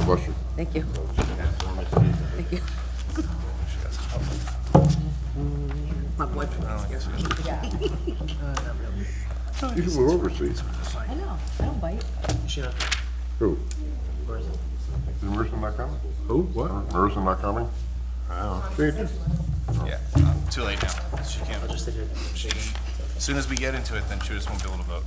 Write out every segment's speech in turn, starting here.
Bless you. Thank you. Thank you. My boyfriend. You can move overseas. I know, I don't bite. Who? Is Marissa not coming? Who? What? Marissa not coming? Yeah, too late now. She can't. As soon as we get into it, then she just won't be able to vote.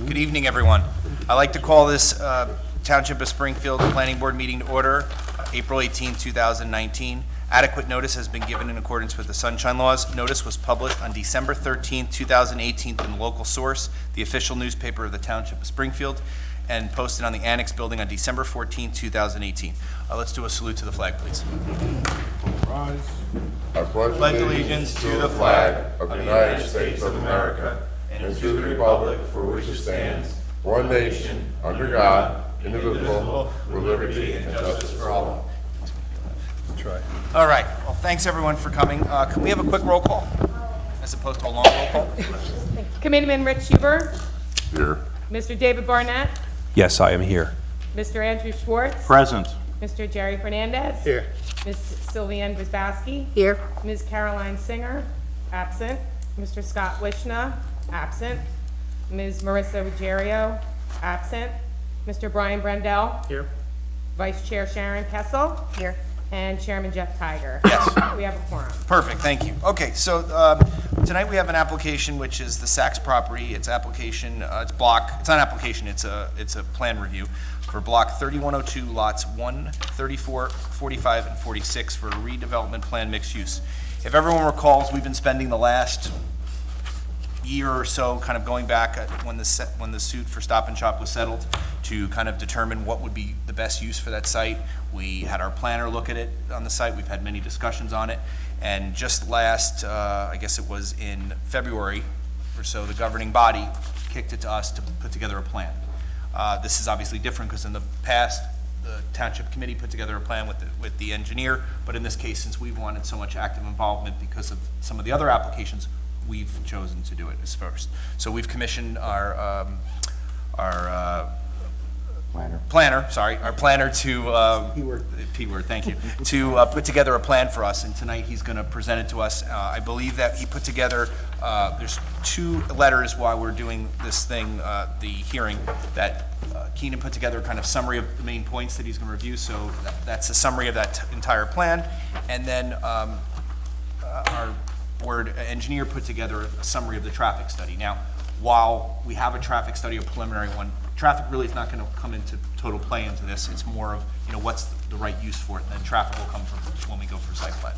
Good evening, everyone. I'd like to call this Township of Springfield Planning Board meeting to order, April 18, 2019. Adequate notice has been given in accordance with the Sunshine Laws. Notice was published on December 13, 2018 in the local source, the official newspaper of the Township of Springfield, and posted on the Annex Building on December 14, 2018. Let's do a salute to the flag, please. I Pledge allegiance to the flag of the United States of America and to the republic for which it stands, one nation, under God, indivisible, with liberty and justice for all. All right, well, thanks everyone for coming. Can we have a quick roll call as opposed to a long roll call? Committeeman Rich Huber, Here. Mr. David Barnett, Yes, I am here. Mr. Andrew Schwartz, Present. Mr. Jerry Fernandez. Here. Ms. Sylviane Brzezowski. Here. Ms. Caroline Singer, absent. Mr. Scott Wishna, absent. Ms. Marissa Ruggiero, absent. Mr. Brian Brendel. Here. Vice Chair Sharon Kessel. Here. And Chairman Jeff Tiger. Yes. We have a quorum. Perfect, thank you. Okay, so tonight we have an application, which is the Saks property. It's application, it's not an application, it's a plan review for block 3102, lots 1, 34, 45, and 46 for a redevelopment plan mixed use. If everyone recalls, we've been spending the last year or so kind of going back at when the suit for Stop and Shop was settled to kind of determine what would be the best use for that site. We had our planner look at it on the site. We've had many discussions on it. And just last, I guess it was in February or so, the governing body kicked it to us to put together a plan. This is obviously different because in the past, the Township Committee put together a plan with the engineer. But in this case, since we've wanted so much active involvement because of some of the other applications, we've chosen to do it as first. So we've commissioned our planner to, P-word, thank you, to put together a plan for us, and tonight he's gonna present it to us. I believe that he put together, there's 2 letters while we're doing this thing, the hearing, that Keenan put together a kind of summary of the main points that he's gonna review, so that's a summary of that entire plan, and then our board engineer put together a summary of the traffic study. Now, while we have a traffic study, a preliminary one, traffic really is not going to come into total play into this. It's more of, what's the right use for it, and then traffic will come from when we go for site plan.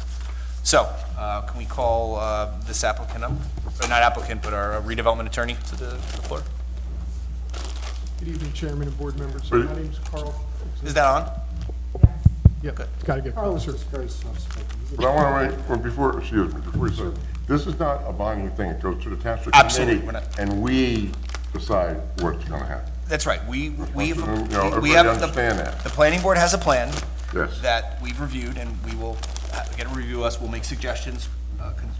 So, can we call this applicant up? Or not applicant, but our redevelopment attorney to the floor? Good evening, Chairman and board members. My name's Carl. Is that on? Yeah, got to get closer. But I want to wait, before you say, this is not a binding thing. It goes to the Township Absolutely, Committee, we're not- and we decide what's going to happen. That's right. We everybody have understand that. the planning board has a plan Yes. that we've reviewed, and we will get a review of us. We'll make suggestions,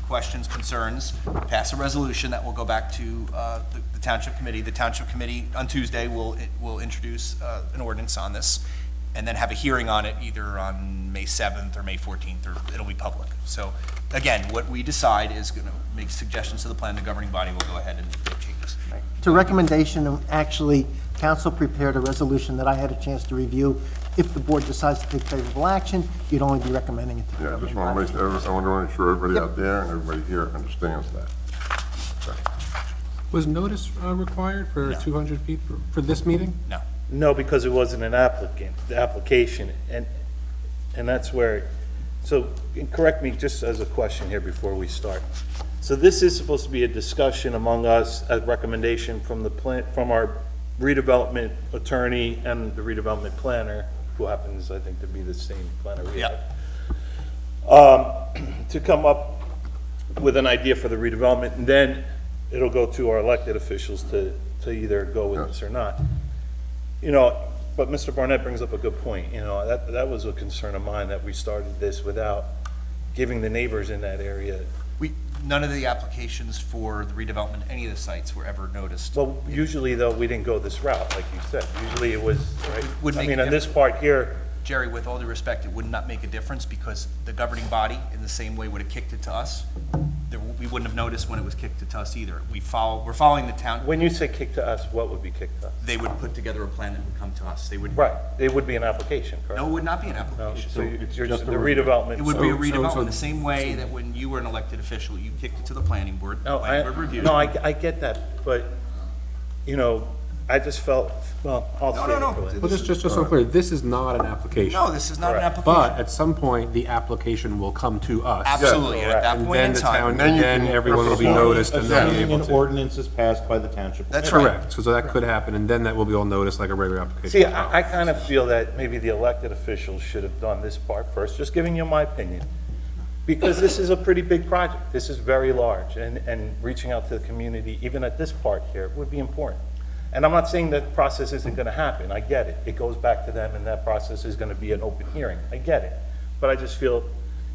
questions, concerns, pass a resolution that will go back to the Township Committee. The Township Committee on Tuesday will introduce an ordinance on this, and then have a hearing on it either on May 7th or May 14th, or it'll be public. So again, what we decide is going to make suggestions to the plan. The governing body will go ahead and make changes. To recommendation, actually, council prepared a resolution that I had a chance to review. If the board decides to take favorable action, you'd only be recommending it to the Yeah, I just governing want to body. I want to make sure everybody out there and everybody here understands that. Was notice required for No. 200 feet for this meeting? No. No, because it wasn't an application, and that's where, so, and correct me just as a question here before we start. So this is supposed to be a discussion among us, a recommendation from from our redevelopment attorney and the redevelopment planner, who happens, I think, to be the same planner we have. To come up with an idea for the redevelopment, and then it'll go to our elected officials to either go with this or not. But Mr. Barnett brings up a good point. That was a concern of mine, that we started this without giving the neighbors in that area None of the applications for the redevelopment, any of the sites were ever noticed. Well, usually though, we didn't go this route, like you said. Usually it was, Would right? I make mean, a on this part here, Jerry, with all due respect, it would not make a difference because the governing body, in the same way, would have kicked it to us. We wouldn't have noticed when it was kicked to us either. We're following the town. when you say kick to us, what would be kicked to us? They would put together a plan that would come to us. They would. Right, it would be an application, correct? No, it would not be an No, application. so you're just the redevelopment. It would be a So- redevelopment, the same way that when you were an elected official, you kicked it to the planning board. No, planning board reviewed it. no, I get that, but, you know, I just felt, well, I'll say No. it. really. Well, just so clear, this is not an application. No, this is not an Correct. application. But at some point, the application will come to us. Absolutely, and at that And point then in the town, time. and then everyone will be noticed and they'll be Assuming able an to. ordinance is passed by the township. That's right. Correct, so that could happen, and then that will be all noticed like a regular application. See, I kind of feel that maybe the elected officials should have done this part first, just giving you my opinion. Because this is a pretty big project. This is very large, and reaching out to the community, even at this part here, would be important. And I'm not saying that process isn't gonna happen, I get it. It goes back to them, and that process is gonna be an open hearing, I get it. But I just feel,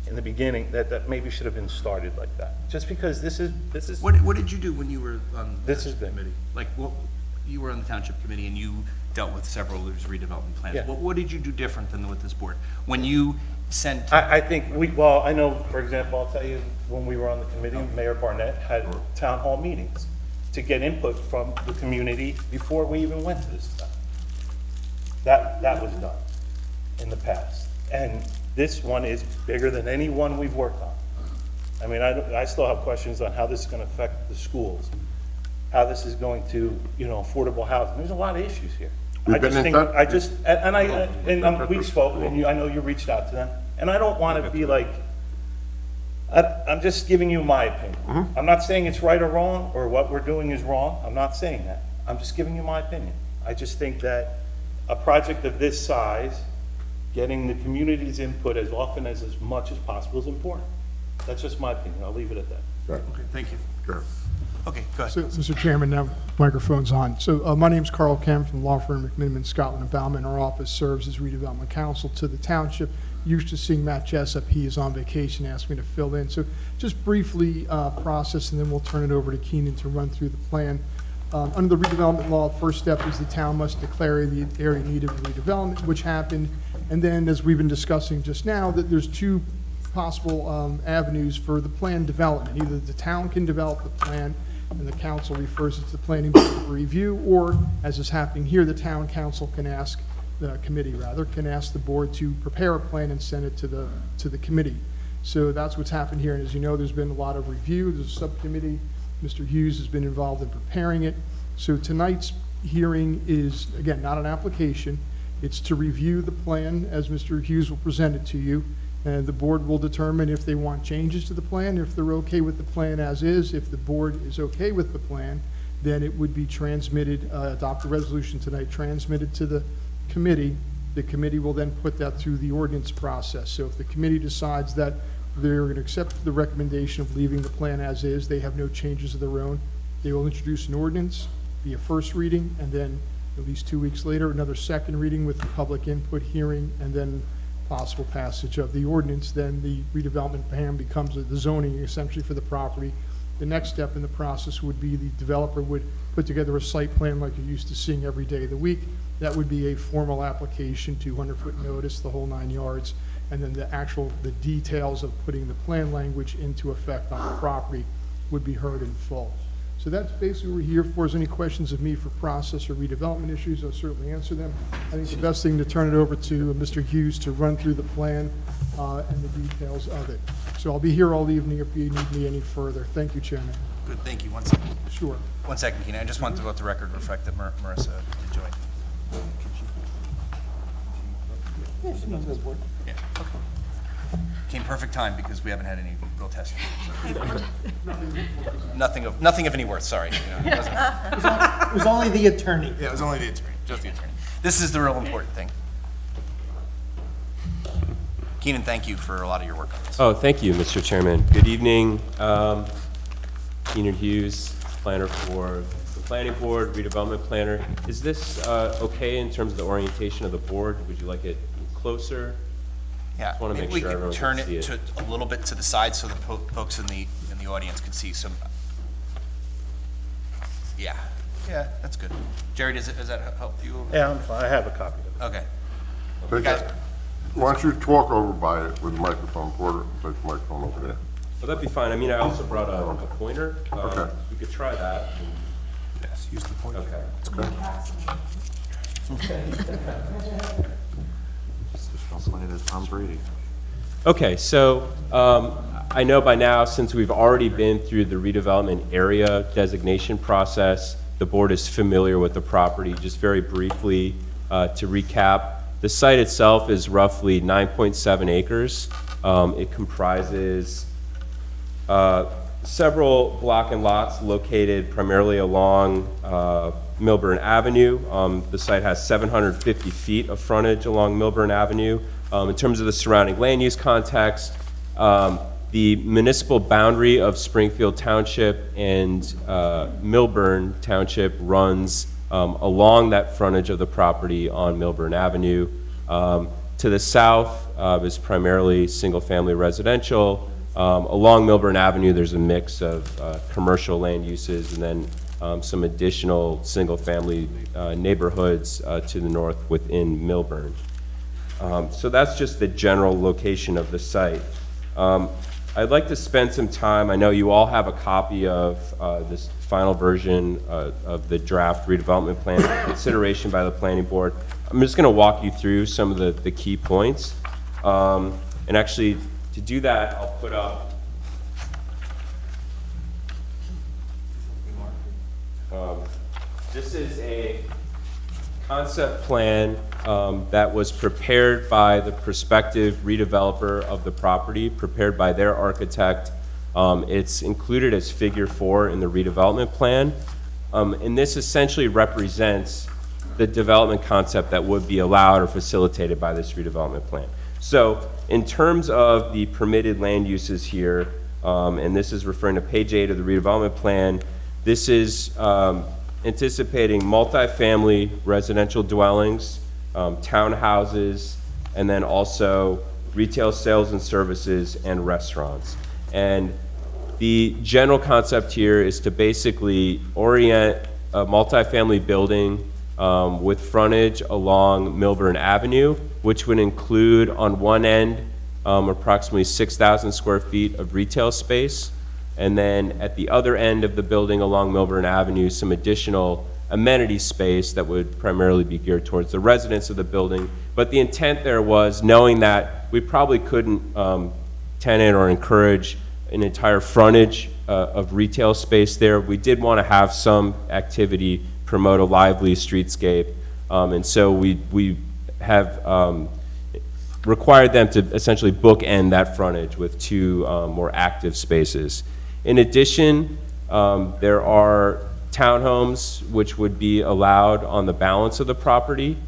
in the beginning, that maybe should have been started like that. Just because this is, What did you do when you were on the This is township big. committee? Like, you were on the township committee and you dealt with several of those redevelopment plans. Yeah. What did you do different than with this board? When you sent, I think well, I know, for example, I'll tell you, when we were on the committee, Mayor Barnett had town hall meetings to get input from the community before we even went to this stuff. That was done in the past. And this one is bigger than any one we've worked on. I mean, I still have questions on how this is gonna affect the schools, how this is going to, affordable housing. There's a lot of issues here. I We've been just in think, touch- we spoke, and I know you reached out to them, and I don't wanna be like, I'm just giving you my opinion. I'm not saying it's right or wrong, or what we're doing is wrong, I'm not saying that. I'm just giving you my opinion. I just think that a project of this size, getting the community's input as often as much as possible is important. That's just my opinion, I'll leave it at that. okay, thank you. Sure. Okay, go ahead. So, Mr. Chairman, now microphone's on. So my name's Carl Kemp from the law firm McMiniman, Scotland and Bauman. Our office serves as redevelopment counsel to the township. Used to seeing Matt Jessup. He is on vacation, asked me to fill in. So just briefly process, and then we'll turn it over to Keenan to run through the plan. Under the redevelopment law, first step is the town must declare the area in need of redevelopment, which happened. And then, as we've been discussing just now, that there's two possible avenues for the plan development. Either the town can develop the plan and the council refers it to the planning board for review, or, as is happening here, the town council can ask, the committee rather, can ask the board to prepare a plan and send it to the committee. So that's what's happened here, and as you know, there's been a lot of review, there's a subcommittee, Mr. Hughes has been involved in preparing it. So tonight's hearing is, again, not an application, it's to review the plan as Mr. Hughes will present it to you, and the board will determine if they want changes to the plan, if they're okay with the plan as is. If the board is okay with the plan, then it would be transmitted, adopt a resolution tonight, transmitted to the committee. The committee will then put that through the ordinance process. So if the committee decides that they're going to accept the recommendation of leaving the plan as is, they have no changes of their own, they will introduce an ordinance, be a first reading, and then at least 2 weeks later, another second reading with public input hearing, and then possible passage of the ordinance. Then the redevelopment plan becomes the zoning essentially for the property. The next step in the process would be the developer would put together a site plan like you're used to seeing every day of the week. That would be a formal application, 200-foot notice, the whole 9 yards, and then the details of putting the plan language into effect on the property would be heard in full. So that's basically what we're here for. Is any questions of me for process or redevelopment issues, I'll certainly answer them. I think the best thing to turn it over to Mr. Hughes to run through the plan and the details of it. So I'll be here all evening if you need me any further. Thank you, Chairman. Good, thank you. 1 second. Sure. 1 second, Keenan. I just wanted to let the record reflect that Marissa did join. Yeah, okay. Came perfect time because we haven't had any real testing. So. Nothing of any worth, sorry. It doesn't- It was only the attorney. Yeah, it was only the attorney, just the attorney. This is the real important thing. Keenan, thank you for a lot of your work on this. Oh, thank you, Mr. Chairman. Good evening. Keenan Hughes, planner for the planning board, redevelopment planner. Is this okay in terms of the orientation of the board? Would you like it closer? Yeah, Just wanna maybe make we sure could everyone turn can see it it. to a little bit to the side so the folks in the the audience could see some. Yeah, that's good. Jerry, does that help you? Yeah, I'm fine, I have a copy of it. Okay. Take Guys- it. Why don't you talk over by it with the microphone, Porter, place the microphone over there. Well, that'd be fine. I mean, I also brought a pointer. Okay. We could try that. Yes, use the point. Okay. Okay, so I know by now, since we've already been through the redevelopment area designation process, the board is familiar with the property. Just very briefly, to recap, the site itself is roughly 9.7 acres. It comprises several block and lots located primarily along Milburn Avenue. The site has 750 feet of frontage along Milburn Avenue. In terms of the surrounding land use context, the municipal boundary of Springfield Township and Milburn Township runs along that frontage of the property on Milburn Avenue. To the south is primarily single-family residential. Along Milburn Avenue, there's a mix of commercial land uses and then some additional single-family neighborhoods to the north within Milburn. So that's just the general location of the site. I'd like to spend some time, I know you all have a copy of this final version of the draft redevelopment plan for consideration by the planning board. I'm just gonna walk you through some of the key points. And actually, to do that, I'll put up this is a concept plan that was prepared by the prospective redeveloper of the property, prepared by their architect. It's included as figure 4 in the redevelopment plan. And this essentially represents the development concept that would be allowed or facilitated by this redevelopment plan. So in terms of the permitted land uses here, and this is referring to page 8 of the redevelopment plan, this is anticipating multifamily residential dwellings, townhouses, and then also retail sales and services and restaurants. And the general concept here is to basically orient a multifamily building with frontage along Milburn Avenue, which would include on one end approximately 6,000 square feet of retail space, and then at the other end of the building along Milburn Avenue, some additional amenity space that would primarily be geared towards the residents of the building. But the intent there was, knowing that we probably couldn't tenant or encourage an entire frontage of retail space there, we did want to have some activity, promote a lively streetscape, and so we have required them to essentially bookend that frontage with two more active spaces. In addition, there are townhomes which would be allowed on the balance of the property.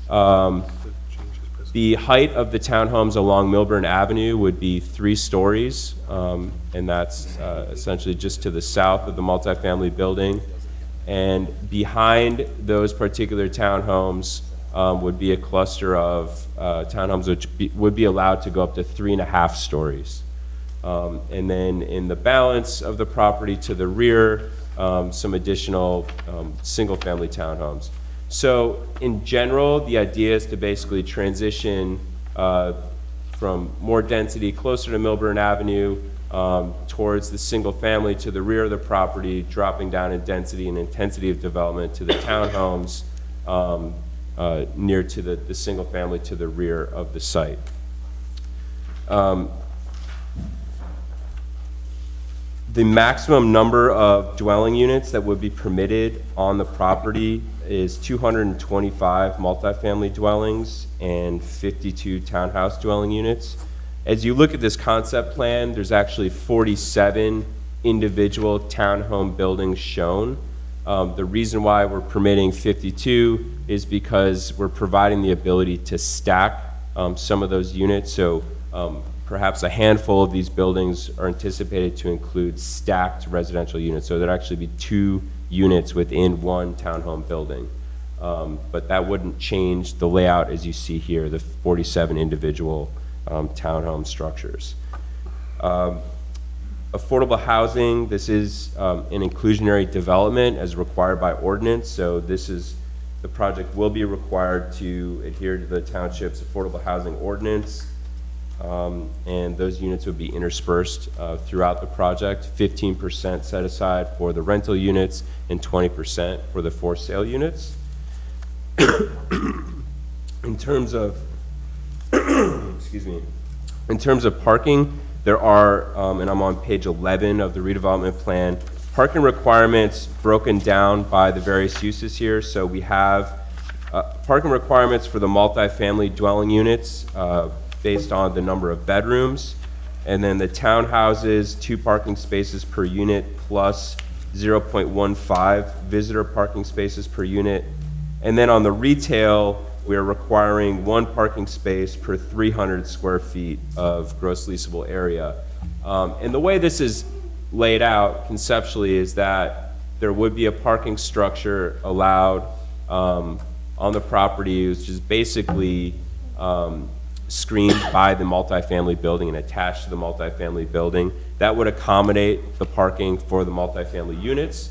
The height of the townhomes along Milburn Avenue would be 3 stories, and that's essentially just to the south of the multifamily building. And behind those particular townhomes would be a cluster of townhomes which would be allowed to go up to 3.5 stories. And then in the balance of the property to the rear, some additional single-family townhomes. So in general, the idea is to basically transition from more density closer to Milburn Avenue towards the single-family to the rear of the property, dropping down in density and intensity of development to the townhomes near to the single-family to the rear of the site. The maximum number of dwelling units that would be permitted on the property is 225 multifamily dwellings and 52 townhouse dwelling units. As you look at this concept plan, there's actually 47 individual townhome buildings shown. The reason why we're permitting 52 is because we're providing the ability to stack some of those units. So perhaps a handful of these buildings are anticipated to include stacked residential units. So there'd actually be 2 units within one townhome building. But that wouldn't change the layout as you see here, the 47 individual townhome structures. Affordable housing, this is an inclusionary development as required by ordinance, so the project will be required to adhere to the township's affordable housing ordinance, and those units would be interspersed throughout the project, 15% set aside for the rental units and 20% for the for sale units. In terms of, excuse me, in terms of parking, there are, and I'm on page 11 of the redevelopment plan, parking requirements broken down by the various uses here. So we have parking requirements for the multifamily dwelling units based on the number of bedrooms, and then the townhouses, 2 parking spaces per unit plus 0.15 visitor parking spaces per unit. And then on the retail, we're requiring 1 parking space per 300 square feet of gross leasable area. And the way this is laid out conceptually is that there would be a parking structure allowed on the property, which is basically screened by the multifamily building and attached to the multifamily building. That would accommodate the parking for the multifamily units.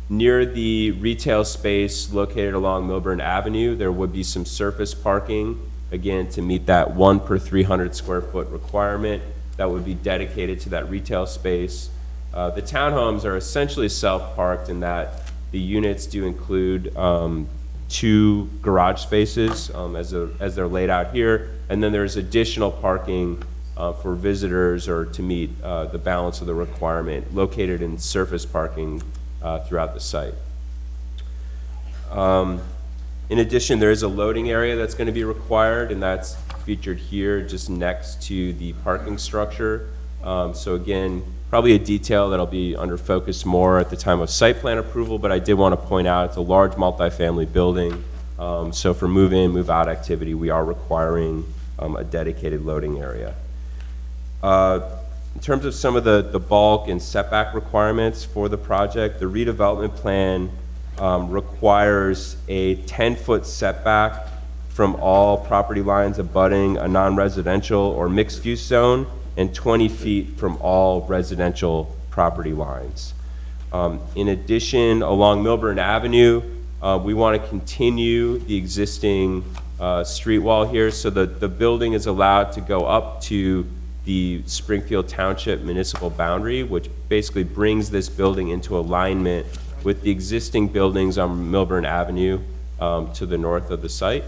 Near the retail space located along Milburn Avenue, there would be some surface parking, again, to meet that 1 per 300 square foot requirement that would be dedicated to that retail space. The townhomes are essentially self-parked in that the units do include 2 garage spaces as they're laid out here, and then there's additional parking for visitors or to meet the balance of the requirement located in surface parking throughout the site. In addition, there is a loading area that's going to be required, and that's featured here just next to the parking structure. So again, probably a detail that'll be under focus more at the time of site plan approval, but I did want to point out it's a large multifamily building. So for move-in, move-out activity, we are requiring a dedicated loading area. In terms of some of the bulk and setback requirements for the project, the redevelopment plan requires a 10-foot setback from all property lines abutting a non-residential or mixed-use zone and 20 feet from all residential property lines. In addition, along Milburn Avenue, we want to continue the existing street wall here, so the building is allowed to go up to the Springfield Township municipal boundary, which basically brings this building into alignment with the existing buildings on Milburn Avenue to the north of the site.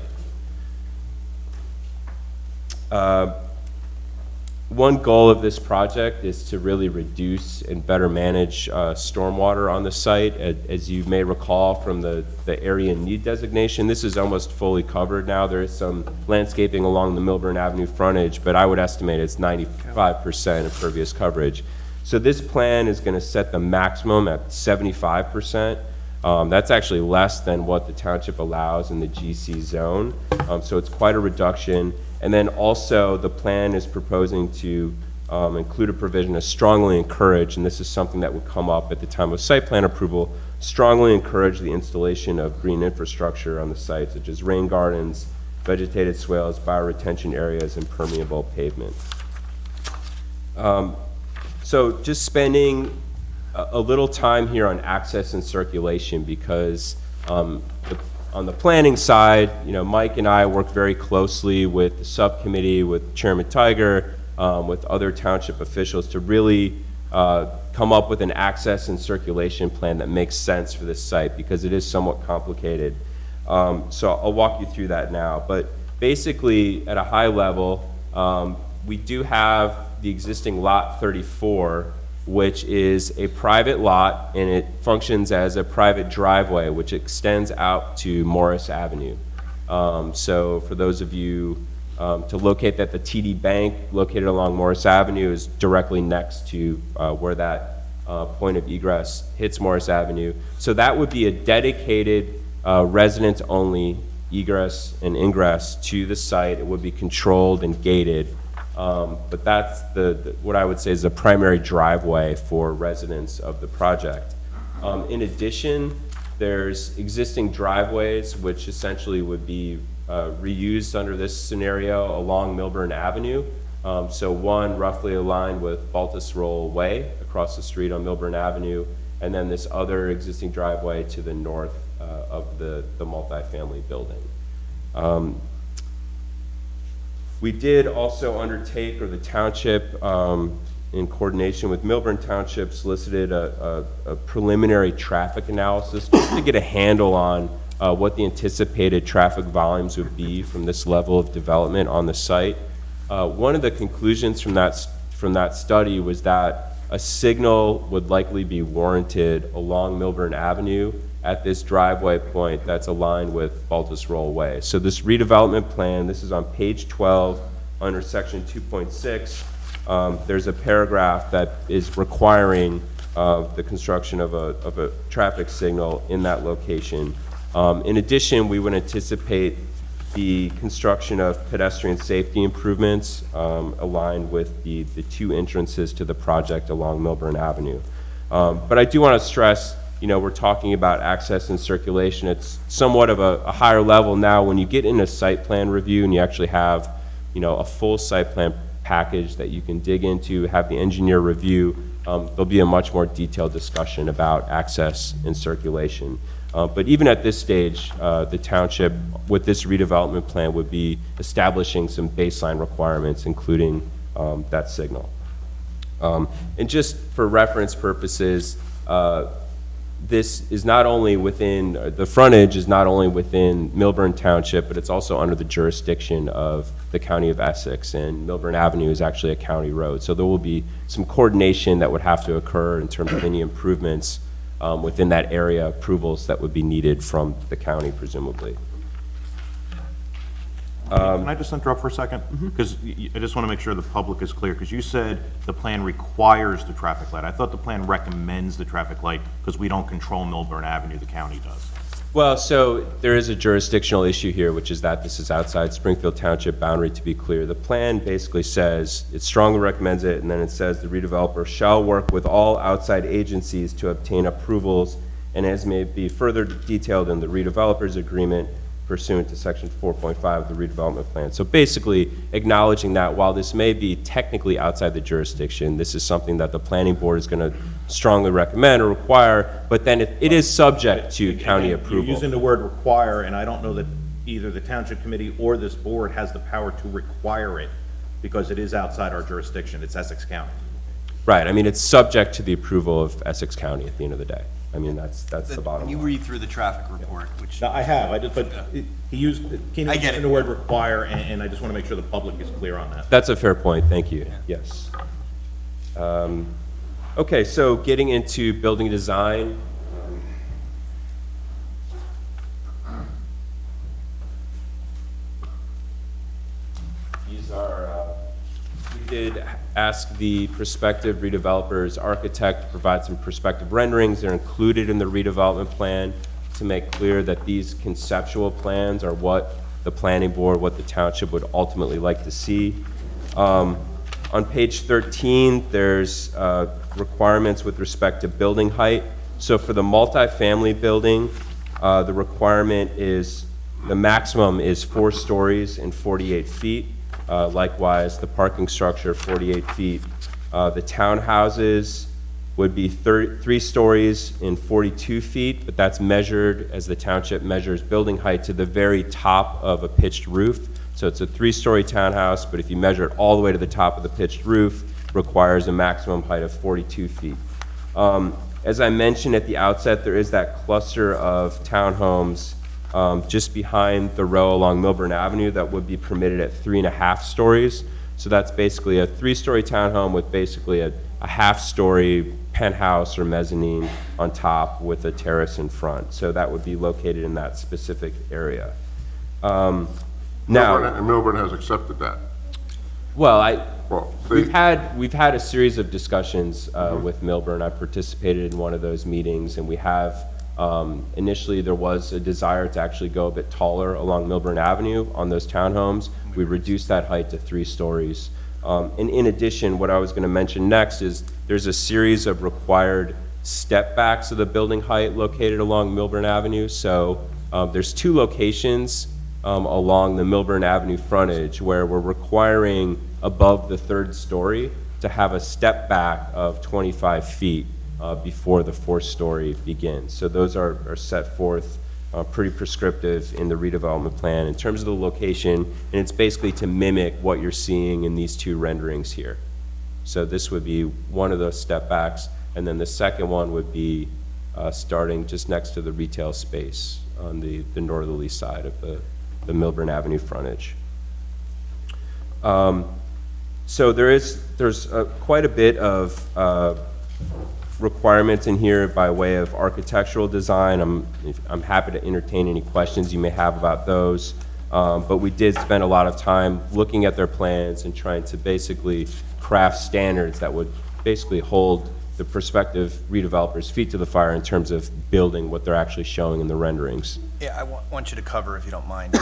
One goal of this project is to really reduce and better manage stormwater on the site. As you may recall from the area need designation, this is almost fully covered now. There is some landscaping along the Milburn Avenue frontage, but I would estimate it's 95% impervious coverage. So this plan is going to set the maximum at 75%. That's actually less than what the township allows in the GC zone. So it's quite a reduction. And then also the plan is proposing to include a provision to strongly encourage, and this is something that would come up at the time of site plan approval, strongly encourage the installation of green infrastructure on the site, such as rain gardens, vegetated swales, bioretention areas, and permeable pavement. So just spending a little time here on access and circulation, because on the planning side, Mike and I work very closely with the subcommittee, with Chairman Tiger, with other township officials to really come up with an access and circulation plan that makes sense for this site, because it is somewhat complicated. So I'll walk you through that now. But basically, at a high level, we do have the existing lot 34, which is a private lot, and it functions as a private driveway, which extends out to Morris Avenue. So for those of you to locate that, the TD Bank located along Morris Avenue is directly next to where that point of egress hits Morris Avenue. So that would be a dedicated residents-only egress and ingress to the site. It would be controlled and gated. But that's what I would say is the primary driveway for residents of the project. In addition, there's existing driveways, which essentially would be reused under this scenario along Milburn Avenue. So one roughly aligned with Baltusrol Way across the street on Milburn Avenue, and then this other existing driveway to the north of the multifamily building. We did also undertake, or the township, in coordination with Milburn Township, solicited a preliminary traffic analysis just to get a handle on what the anticipated traffic volumes would be from this level of development on the site. One of the conclusions from that study was that a signal would likely be warranted along Milburn Avenue at this driveway point that's aligned with Baltusrol Way. So this redevelopment plan, this is on page 12 under section 2.6. There's a paragraph that is requiring the construction of a traffic signal in that location. In addition, we would anticipate the construction of pedestrian safety improvements aligned with the two entrances to the project along Milburn Avenue. But I do want to stress, we're talking about access and circulation. It's somewhat of a higher level now. When you get into site plan review and you actually have, a full site plan package that you can dig into, have the engineer review, there'll be a much more detailed discussion about access and circulation. But even at this stage, the township, with this redevelopment plan, would be establishing some baseline requirements, including that signal. And just for reference purposes, this is not only within, the frontage is not only within Milburn Township, but it's also under the jurisdiction of the County of Essex, and Milburn Avenue is actually a county road. So there will be some coordination that would have to occur in terms of any improvements within that area, approvals that would be needed from the county, presumably. Can I just interrupt for a second? Because I just want to make sure the public is clear, because you said the plan requires the traffic light. I thought the plan recommends the traffic light because we don't control Milburn Avenue, the county does. Well, so there is a jurisdictional issue here, which is that this is outside Springfield Township boundary, to be clear. The plan basically says, it strongly recommends it, and then it says the redeveloper shall work with all outside agencies to obtain approvals, and as may be further detailed in the redeveloper's agreement pursuant to section 4.5 of the redevelopment plan. So basically acknowledging that while this may be technically outside the jurisdiction, this is something that the planning board is going to strongly recommend or require, but then it is subject to county approval. You're using the word require, and I don't know that either the township committee or this board has the power to require it because it is outside our jurisdiction. It's Essex County. Right, I mean, it's subject to the approval of Essex County at the end of the day. I mean, that's the bottom You line. read through the traffic report, which, No, I have, Keenan I get used it. the word require, and I just want to make sure the public is clear on that. That's a fair point, thank you, yes. Okay, so getting into building design. These are, we did ask the prospective redeveloper's architect to provide some prospective renderings. They're included in the redevelopment plan to make clear that these conceptual plans are what the planning board, what the township would ultimately like to see. On page 13, there's requirements with respect to building height. So for the multifamily building, the requirement is, the maximum is 4 stories and 48 feet. Likewise, the parking structure, 48 feet. The townhouses would be 3 stories and 42 feet, but that's measured as the township measures building height to the very top of a pitched roof. So it's a 3-story townhouse, but if you measure it all the way to the top of the pitched roof, requires a maximum height of 42 feet. As I mentioned at the outset, there is that cluster of townhomes just behind the row along Milburn Avenue that would be permitted at 3.5 stories. So that's basically a 3-story townhome with basically a half-story penthouse or mezzanine on top with a terrace in front. So that would be located in that specific area. Now, Milburn has accepted that. well, Well, we've had a series of discussions with Milburn. I participated in one of those meetings, and we have initially there was a desire to actually go a bit taller along Milburn Avenue on those townhomes. We reduced that height to 3 stories. And in addition, what I was going to mention next is there's a series of required step backs of the building height located along Milburn Avenue. So there's 2 locations along the Milburn Avenue frontage, where we're requiring above the third story to have a step back of 25 feet before the fourth story begins. So those are set forth pretty prescriptive in the redevelopment plan in terms of the location, and it's basically to mimic what you're seeing in these two renderings here. So this would be one of those step backs, and then the second one would be starting just next to the retail space on the northerly side of the Milburn Avenue frontage. So there's quite a bit of requirements in here by way of architectural design. I'm happy to entertain any questions you may have about those. But we did spend a lot of time looking at their plans and trying to basically craft standards that would basically hold the prospective redevelopers' feet to the fire in terms of building what they're actually showing in the renderings. Yeah, I want you to cover, if you don't mind,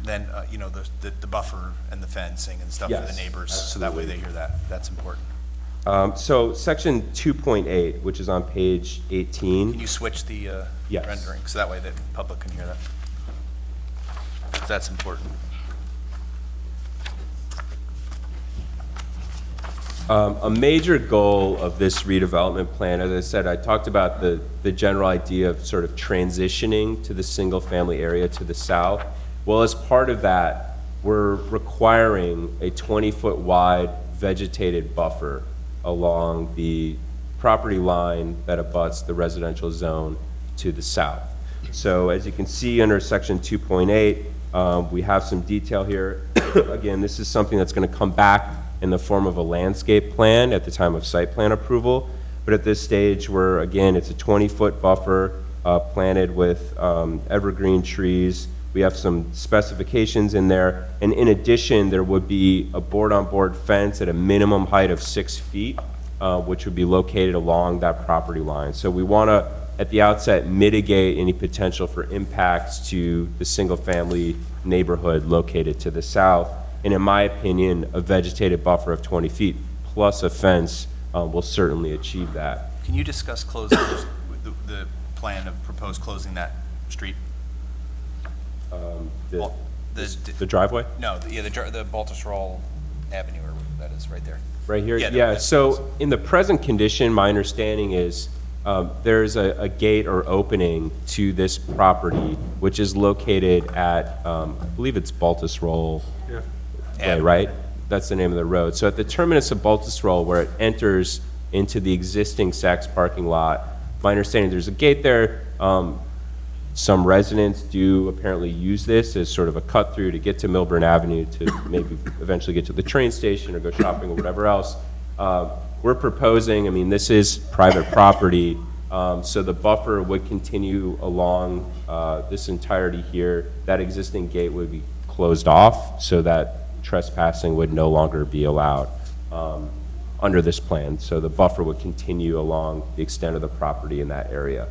then, you know, the buffer and the fencing and stuff for the Yes, neighbors, so that way they hear that. That's important. So section 2.8, which is on page 18. Can you switch the Yes. rendering, so that way the public can hear that? 'Cause that's important. A major goal of this redevelopment plan, as I said, I talked about the general idea of sort of transitioning to the single-family area to the south. Well, as part of that, we're requiring a 20-foot wide vegetated buffer along the property line that abuts the residential zone to the south. So as you can see under section 2.8, we have some detail here. Again, this is something that's going to come back in the form of a landscape plan at the time of site plan approval. But at this stage, again, it's a 20-foot buffer planted with evergreen trees. We have some specifications in there. And in addition, there would be a board-on-board fence at a minimum height of 6 feet, which would be located along that property line. So we want to, at the outset, mitigate any potential for impacts to the single-family neighborhood located to the south. And in my opinion, a vegetated buffer of 20 feet plus a fence will certainly achieve that. Can you discuss closing the plan of proposed closing that street? Well, The driveway? No, the Baltusrol Avenue, or that is right there. Right here? Yeah, no, Yeah, that's- so in the present condition, my understanding is there's a gate or opening to this property, which is located at, I believe it's Baltusrol Way, right? That's the name of the road. So at the terminus of Baltusrol, where it enters into the existing Saks parking lot, my understanding, there's a gate there. Some residents do apparently use this as sort of a cut-through to get to Milburn Avenue to maybe eventually get to the train station or go shopping or whatever else. We're proposing, I mean, this is private property, so the buffer would continue along this entirety here. That existing gate would be closed off so that trespassing would no longer be allowed under this plan. So the buffer would continue along the extent of the property in that area.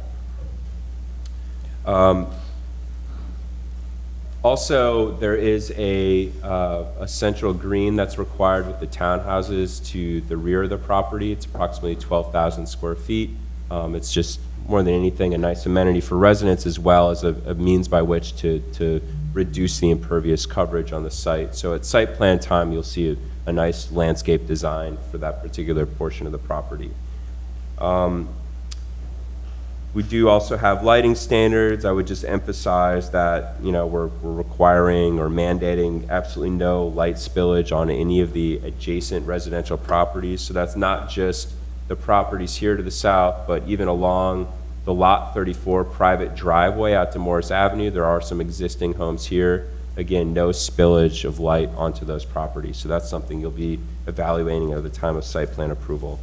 Also, there is a central green that's required with the townhouses to the rear of the property. It's approximately 12,000 square feet. It's just more than anything a nice amenity for residents, as well as a means by which to reduce the impervious coverage on the site. So at site plan time, you'll see a nice landscape design for that particular portion of the property. We do also have lighting standards. I would just emphasize that, you know, we're requiring or mandating absolutely no light spillage on any of the adjacent residential properties. So that's not just the properties here to the south, but even along the Lot 34 private driveway out to Morris Avenue. There are some existing homes here. Again, no spillage of light onto those properties. So that's something you'll be evaluating at the time of site plan approval.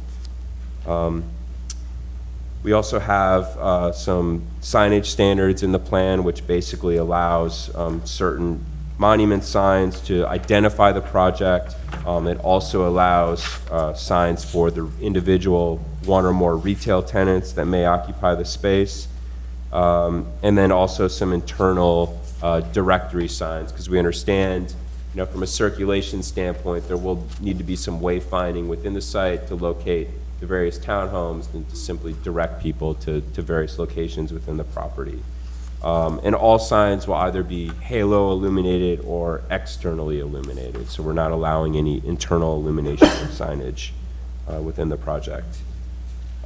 We also have some signage standards in the plan, which basically allows certain monument signs to identify the project. It also allows signs for the individual one or more retail tenants that may occupy the space. And then also some internal directory signs, because we understand, you know, from a circulation standpoint, there will need to be some wayfinding within the site to locate the various townhomes and to simply direct people to various locations within the property. And all signs will either be halo illuminated or externally illuminated, so we're not allowing any internal illumination or signage within the project.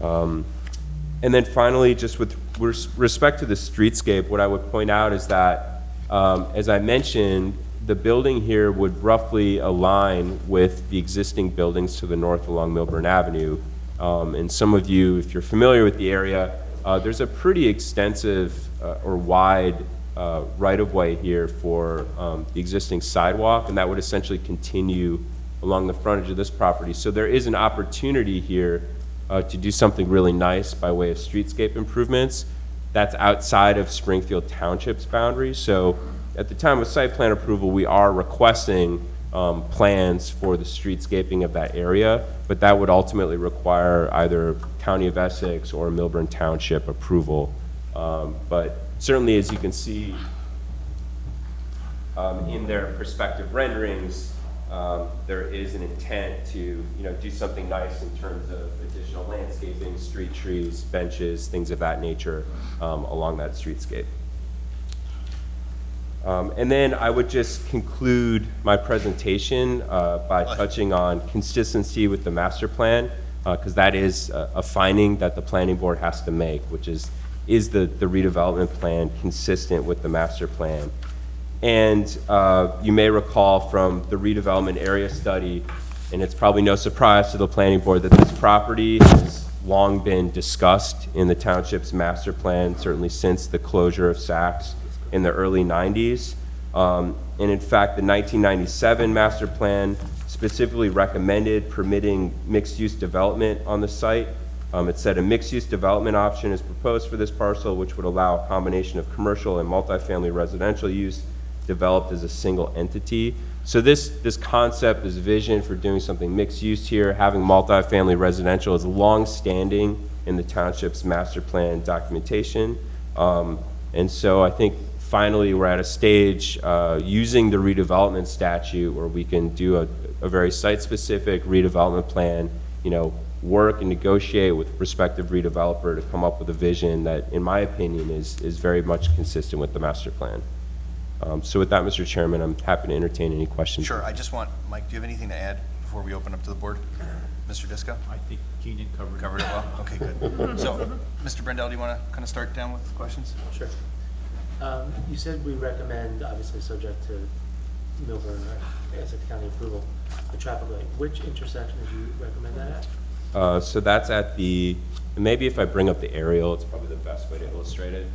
And then finally, just with respect to the streetscape, what I would point out is that, as I mentioned, the building here would roughly align with the existing buildings to the north along Milburn Avenue. And some of you, if you're familiar with the area, there's a pretty extensive or wide right-of-way here for the existing sidewalk, and that would essentially continue along the frontage of this property. So there is an opportunity here to do something really nice by way of streetscape improvements that's outside of Springfield Township's boundaries. So at the time of site plan approval, we are requesting plans for the streetscaping of that area, but that would ultimately require either County of Essex or Milburn Township approval. But certainly, as you can see in their prospective renderings, there is an intent to, do something nice in terms of additional landscaping, street trees, benches, things of that nature along that streetscape. And then I would just conclude my presentation by touching on consistency with the master plan, because that is a finding that the planning board has to make, which is the redevelopment plan consistent with the master plan? And you may recall from the redevelopment area study, and it's probably no surprise to the planning board that this property has long been discussed in the township's master plan, certainly since the closure of Saks in the early 90s. And in fact, the 1997 master plan specifically recommended permitting mixed-use development on the site. It said a mixed-use development option is proposed for this parcel, which would allow a combination of commercial and multifamily residential use developed as a single entity. So this concept, this vision for doing something mixed use here, having multifamily residential, is long-standing in the township's master plan documentation. And so I think finally we're at a stage using the redevelopment statute where we can do a very site-specific redevelopment plan, work and negotiate with prospective redeveloper to come up with a vision that, in my opinion, is very much consistent with the master plan. So with that, Mr. Chairman, I'm happy to entertain any questions. Sure, I just want, Mike, do you have anything to add before we open up to the board? Mr. Disco? I think Keenan covered Covered it well? Okay, good. So, Mr. Brendel, do you want to kind of start down with questions? Sure. You said we recommend, obviously subject to Milburn or Essex County approval, the traffic light. Which intersection did you recommend that at? So that's at the, maybe if I bring up the aerial, it's probably the best way to illustrate it.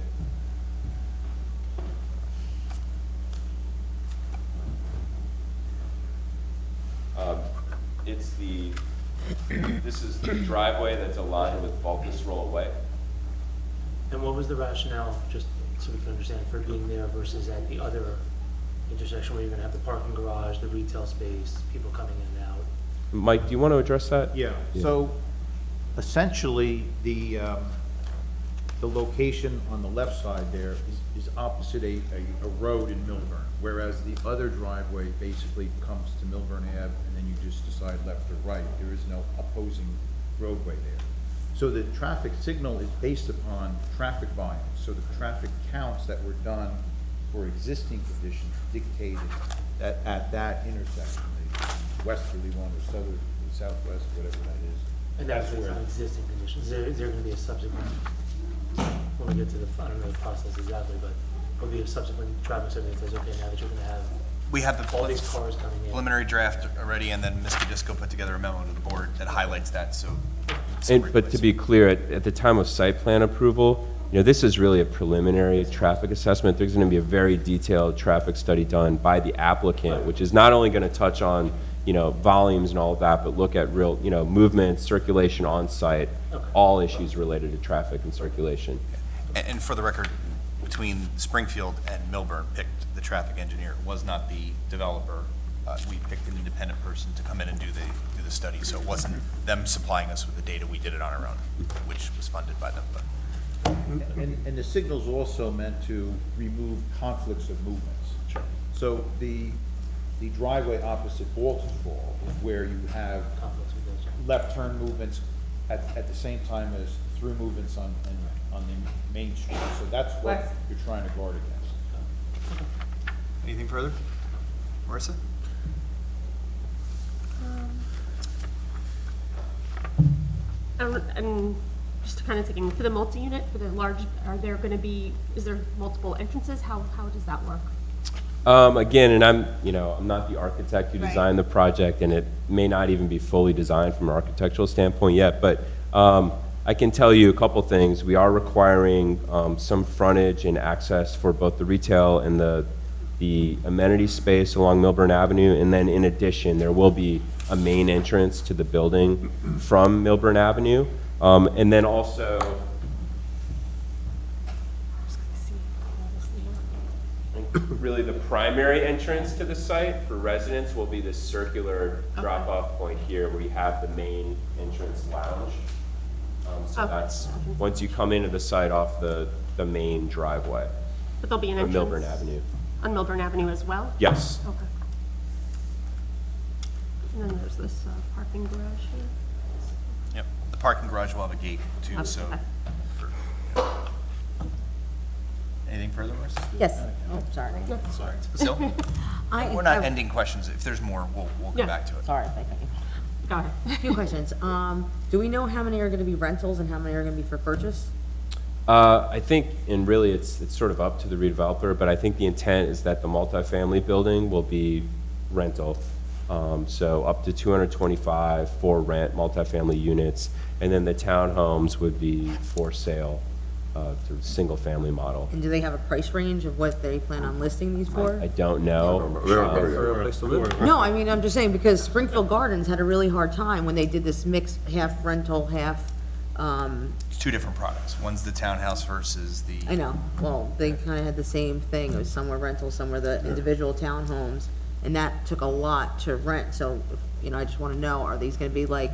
This is the driveway that's aligned with Vultus Rollway. And what was the rationale, just so we can understand, for being there versus at the other intersection where you're gonna have the parking garage, the retail space, people coming in and out? Mike, do you want to address that? Yeah, so essentially, the location on the left side there is opposite a road in Milburn, whereas the other driveway basically comes to Milburn Ave, and then you just decide left or right. There is no opposing roadway there. So the traffic signal is based upon traffic volume. So the traffic counts that were done for existing conditions dictated that at that intersection, the westerly one or southerly, southwest, whatever that is. And that's where- on existing conditions. Is there gonna be a subsequent, when we get to the, I don't know the process exactly, but will be a subsequent traffic study that says, okay, now that you're gonna have We have the all these cars coming in? preliminary draft already, and then Mr. Disco put together a memo to the board that highlights that, so. But to be clear, at the time of site plan approval, this is really a preliminary traffic assessment. There's going to be a very detailed traffic study done by the applicant, which is not only going to touch on, volumes and all of that, but look at real, movement, circulation on site, all issues related to traffic and circulation. And for the record, between Springfield and Milburn picked the traffic engineer. It was not the developer. We picked an independent person to come in and do the study, so it wasn't them supplying us with the data. We did it on our own, which was funded by them, but. And the signal's also meant to remove conflicts of movements. Sure. So the driveway opposite Baltusrol is where you have Conflicts with those. left turn movements at the same time as through movements on the main street. So that's what Wes? you're trying to guard against. Anything further? Marissa? And just to kind of thinking, for the multi-unit, for the large, are there going to be, is there multiple entrances? How does that work? Again, and I'm not the architect who Right. designed the project, and it may not even be fully designed from an architectural standpoint yet, but I can tell you a couple things. We are requiring some frontage and access for both the retail and the amenity space along Milburn Avenue, and then in addition, there will be a main entrance to the building from Milburn Avenue, and then also, really the primary entrance to the site for residents will be this circular drop-off point here where you have the main entrance lounge. So Okay. that's, once you come into the site off the main driveway But there'll be an on entrance? Milburn Avenue. On Milburn Avenue as well? Yes. Okay. And then there's this parking garage here. Yep. The parking garage will have a gate too, Okay. so. Anything further, Marissa? Yes. Oh, sorry. Sorry. So, we're not ending questions. If there's more, we'll Yeah. come back to it. Sorry, thank you. Go ahead. A few questions. Do we know how many are gonna be rentals and how many are gonna be for purchase? I think, and really it's sort of up to the redeveloper, but I think the intent is that the multifamily building will be rental. So up to 225 for rent multifamily units, and then the townhomes would be for sale, to the single-family model. And do they have a price range of what they plan on listing these for? I don't know. They don't know yet. No, I mean, I'm just saying, because Springfield Gardens had a really hard time when they did this mix, half rental, half, It's two different products. One's the townhouse versus the. I know, well, they kinda had the same thing, it was some were rental, some were the individual townhomes, and that took a lot to rent, so, you know, I just wanna know, are these gonna be like,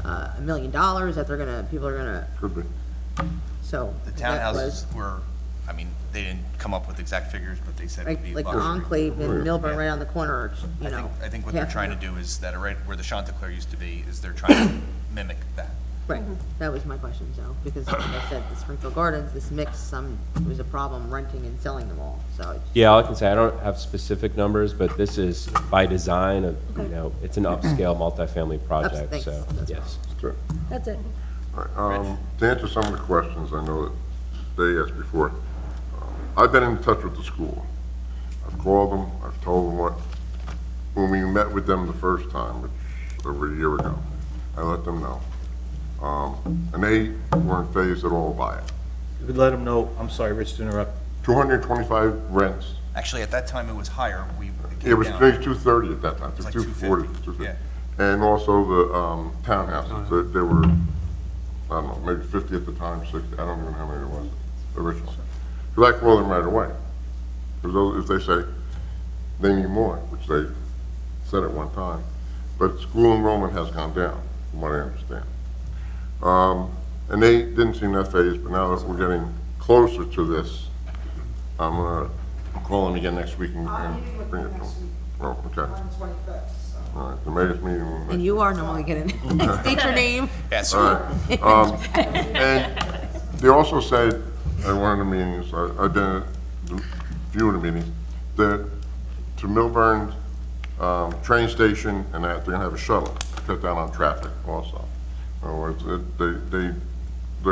$1 million that they're gonna, people are gonna, Could be. so. The that townhouses was- were, I mean, they didn't come up with exact figures, but they said it would be. Like the about- Enclave in Milburn, right on the corner, you I know. think, I think what they're half- trying to do is that right where the Chanticleer used to be, is they're trying to mimic that. Right, that was my question, so, because like I said, the Springfield Gardens, this mix, it was a problem renting and selling them all, so. Yeah, all I can say, I don't have specific numbers, but this is by design, it's an upscale multifamily project, thanks. so, That's yes. That's it. That's it. All right, to answer some of the questions I know that they asked before, I've been in touch with the school. I've called them, I've told them when we met with them the first time, which over a year ago, I let them know. And they weren't phased at all by it. You could let them know, I'm sorry, Rich, to interrupt. 225 rents. Actually, at that time, it was higher. It was down. 230 at that time, was like 240, 250, 250. And also the townhouses, there were, I don't know, maybe 50 at the time, 60, I don't even know how many there was originally. Because I called them right away. Because if they say they need more, which they said at one time, but school enrollment has gone down, from what I understand. And they didn't seem that phased, but now that we're getting closer to this, I'm gonna call them again next week and bring it to them. Oh, okay. All right, the mayor's meeting. And you are normally getting, state your name. Yes. All right. And they also said at one of the meetings, I've been at a few of the meetings, that to Milburn train station and that they're gonna have a shuttle to cut down on traffic also. In other words, they're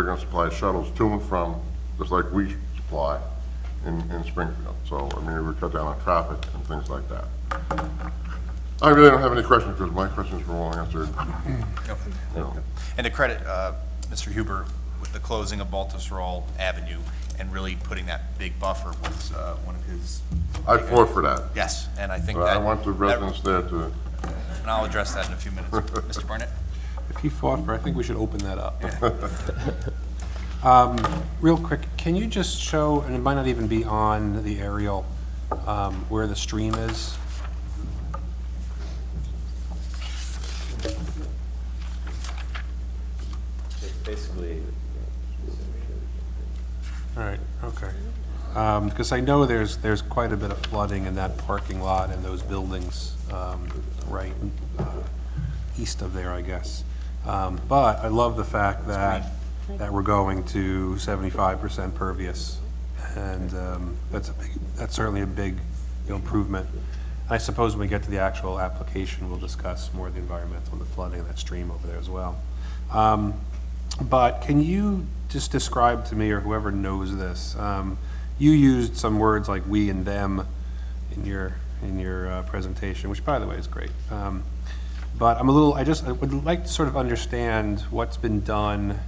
gonna supply shuttles to and from, just like we supply in Springfield. So, I mean, it would cut down on traffic and things like that. I really don't have any questions because my questions were all answered. And to credit Mr. Huber with the closing of Baltusrol Avenue and really putting that big buffer was one of his. I fought for that. Yes, and I think But that. I want the residents there to, And I'll address that in a few minutes. Mr. Barnett? If he fought for, I think we should open that up. Real quick, can you just show, and it might not even be on the aerial, where the stream is? It's basically, All right, okay. Because I know there's quite a bit of flooding in that parking lot and those buildings, right, east of there, I guess. But I love the fact that we're going to 75% pervious. And that's certainly a big improvement. I suppose when we get to the actual application, we'll discuss more of the environmental and the flooding of that stream over there as well. But can you just describe to me, or whoever knows this, you used some words like we and them in your presentation, which by the way is great. But I would like to sort of understand what's been done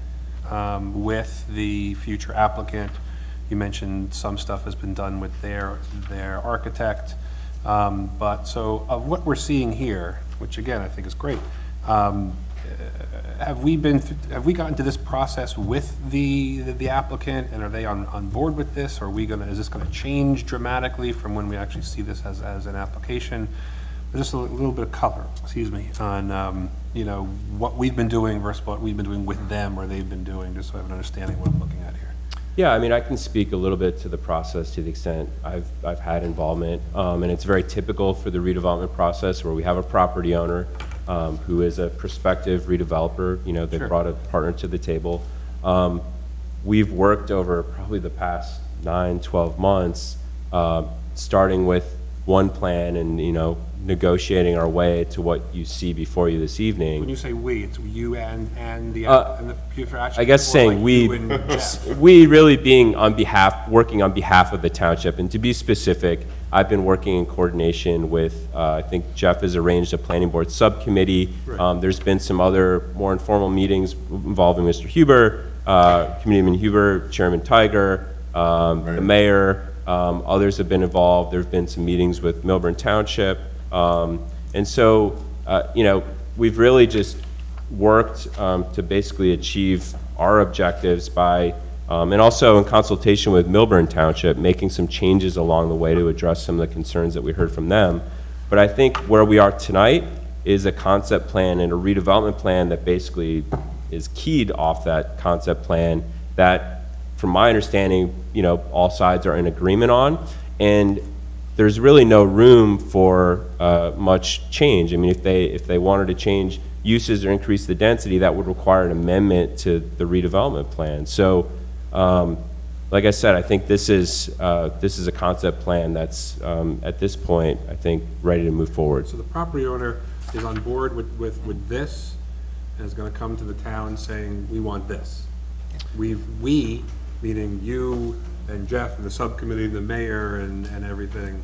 with the future applicant. You mentioned some stuff has been done with their architect. But so of what we're seeing here, which again I think is great, have we gotten to this process with the applicant, and are they on board with this? Or is this gonna change dramatically from when we actually see this as an application? Just a little bit of color, excuse me, on what we've been doing versus what we've been doing with them or they've been doing, just so I have an understanding of what I'm looking at here. Yeah, I mean, I can speak a little bit to the process to the extent I've had involvement. And it's very typical for the redevelopment process where we have a property owner who is a prospective redeveloper. They brought a partner to the table. We've worked over probably the past 9-12 months, starting with one plan and, negotiating our way to what you see before you this evening. When you say we, it's you and the future I guess saying we, we really being working on behalf of the township. And to be specific, I've been working in coordination with, I think Jeff has arranged a planning board subcommittee. Right. There's been some other more informal meetings involving Mr. Huber, Committeeman Huber, Chairman Tiger, the mayor. Others have been involved. There have been some meetings with Milburn Township. And so, we've really just worked to basically achieve our objectives by, and also in consultation with Milburn Township, making some changes along the way to address some of the concerns that we heard from them. But I think where we are tonight is a concept plan and a redevelopment plan that basically is keyed off that concept plan that, from my understanding, all sides are in agreement on. And there's really no room for much change. I mean, if they wanted to change uses or increase the density, that would require an amendment to the redevelopment plan. So, like I said, I think this is a concept plan that's at this point, I think, ready to move forward. So the property owner is on board with this, and is going to come to the town saying, we want this. We, meaning you and Jeff and the subcommittee and the mayor and everything,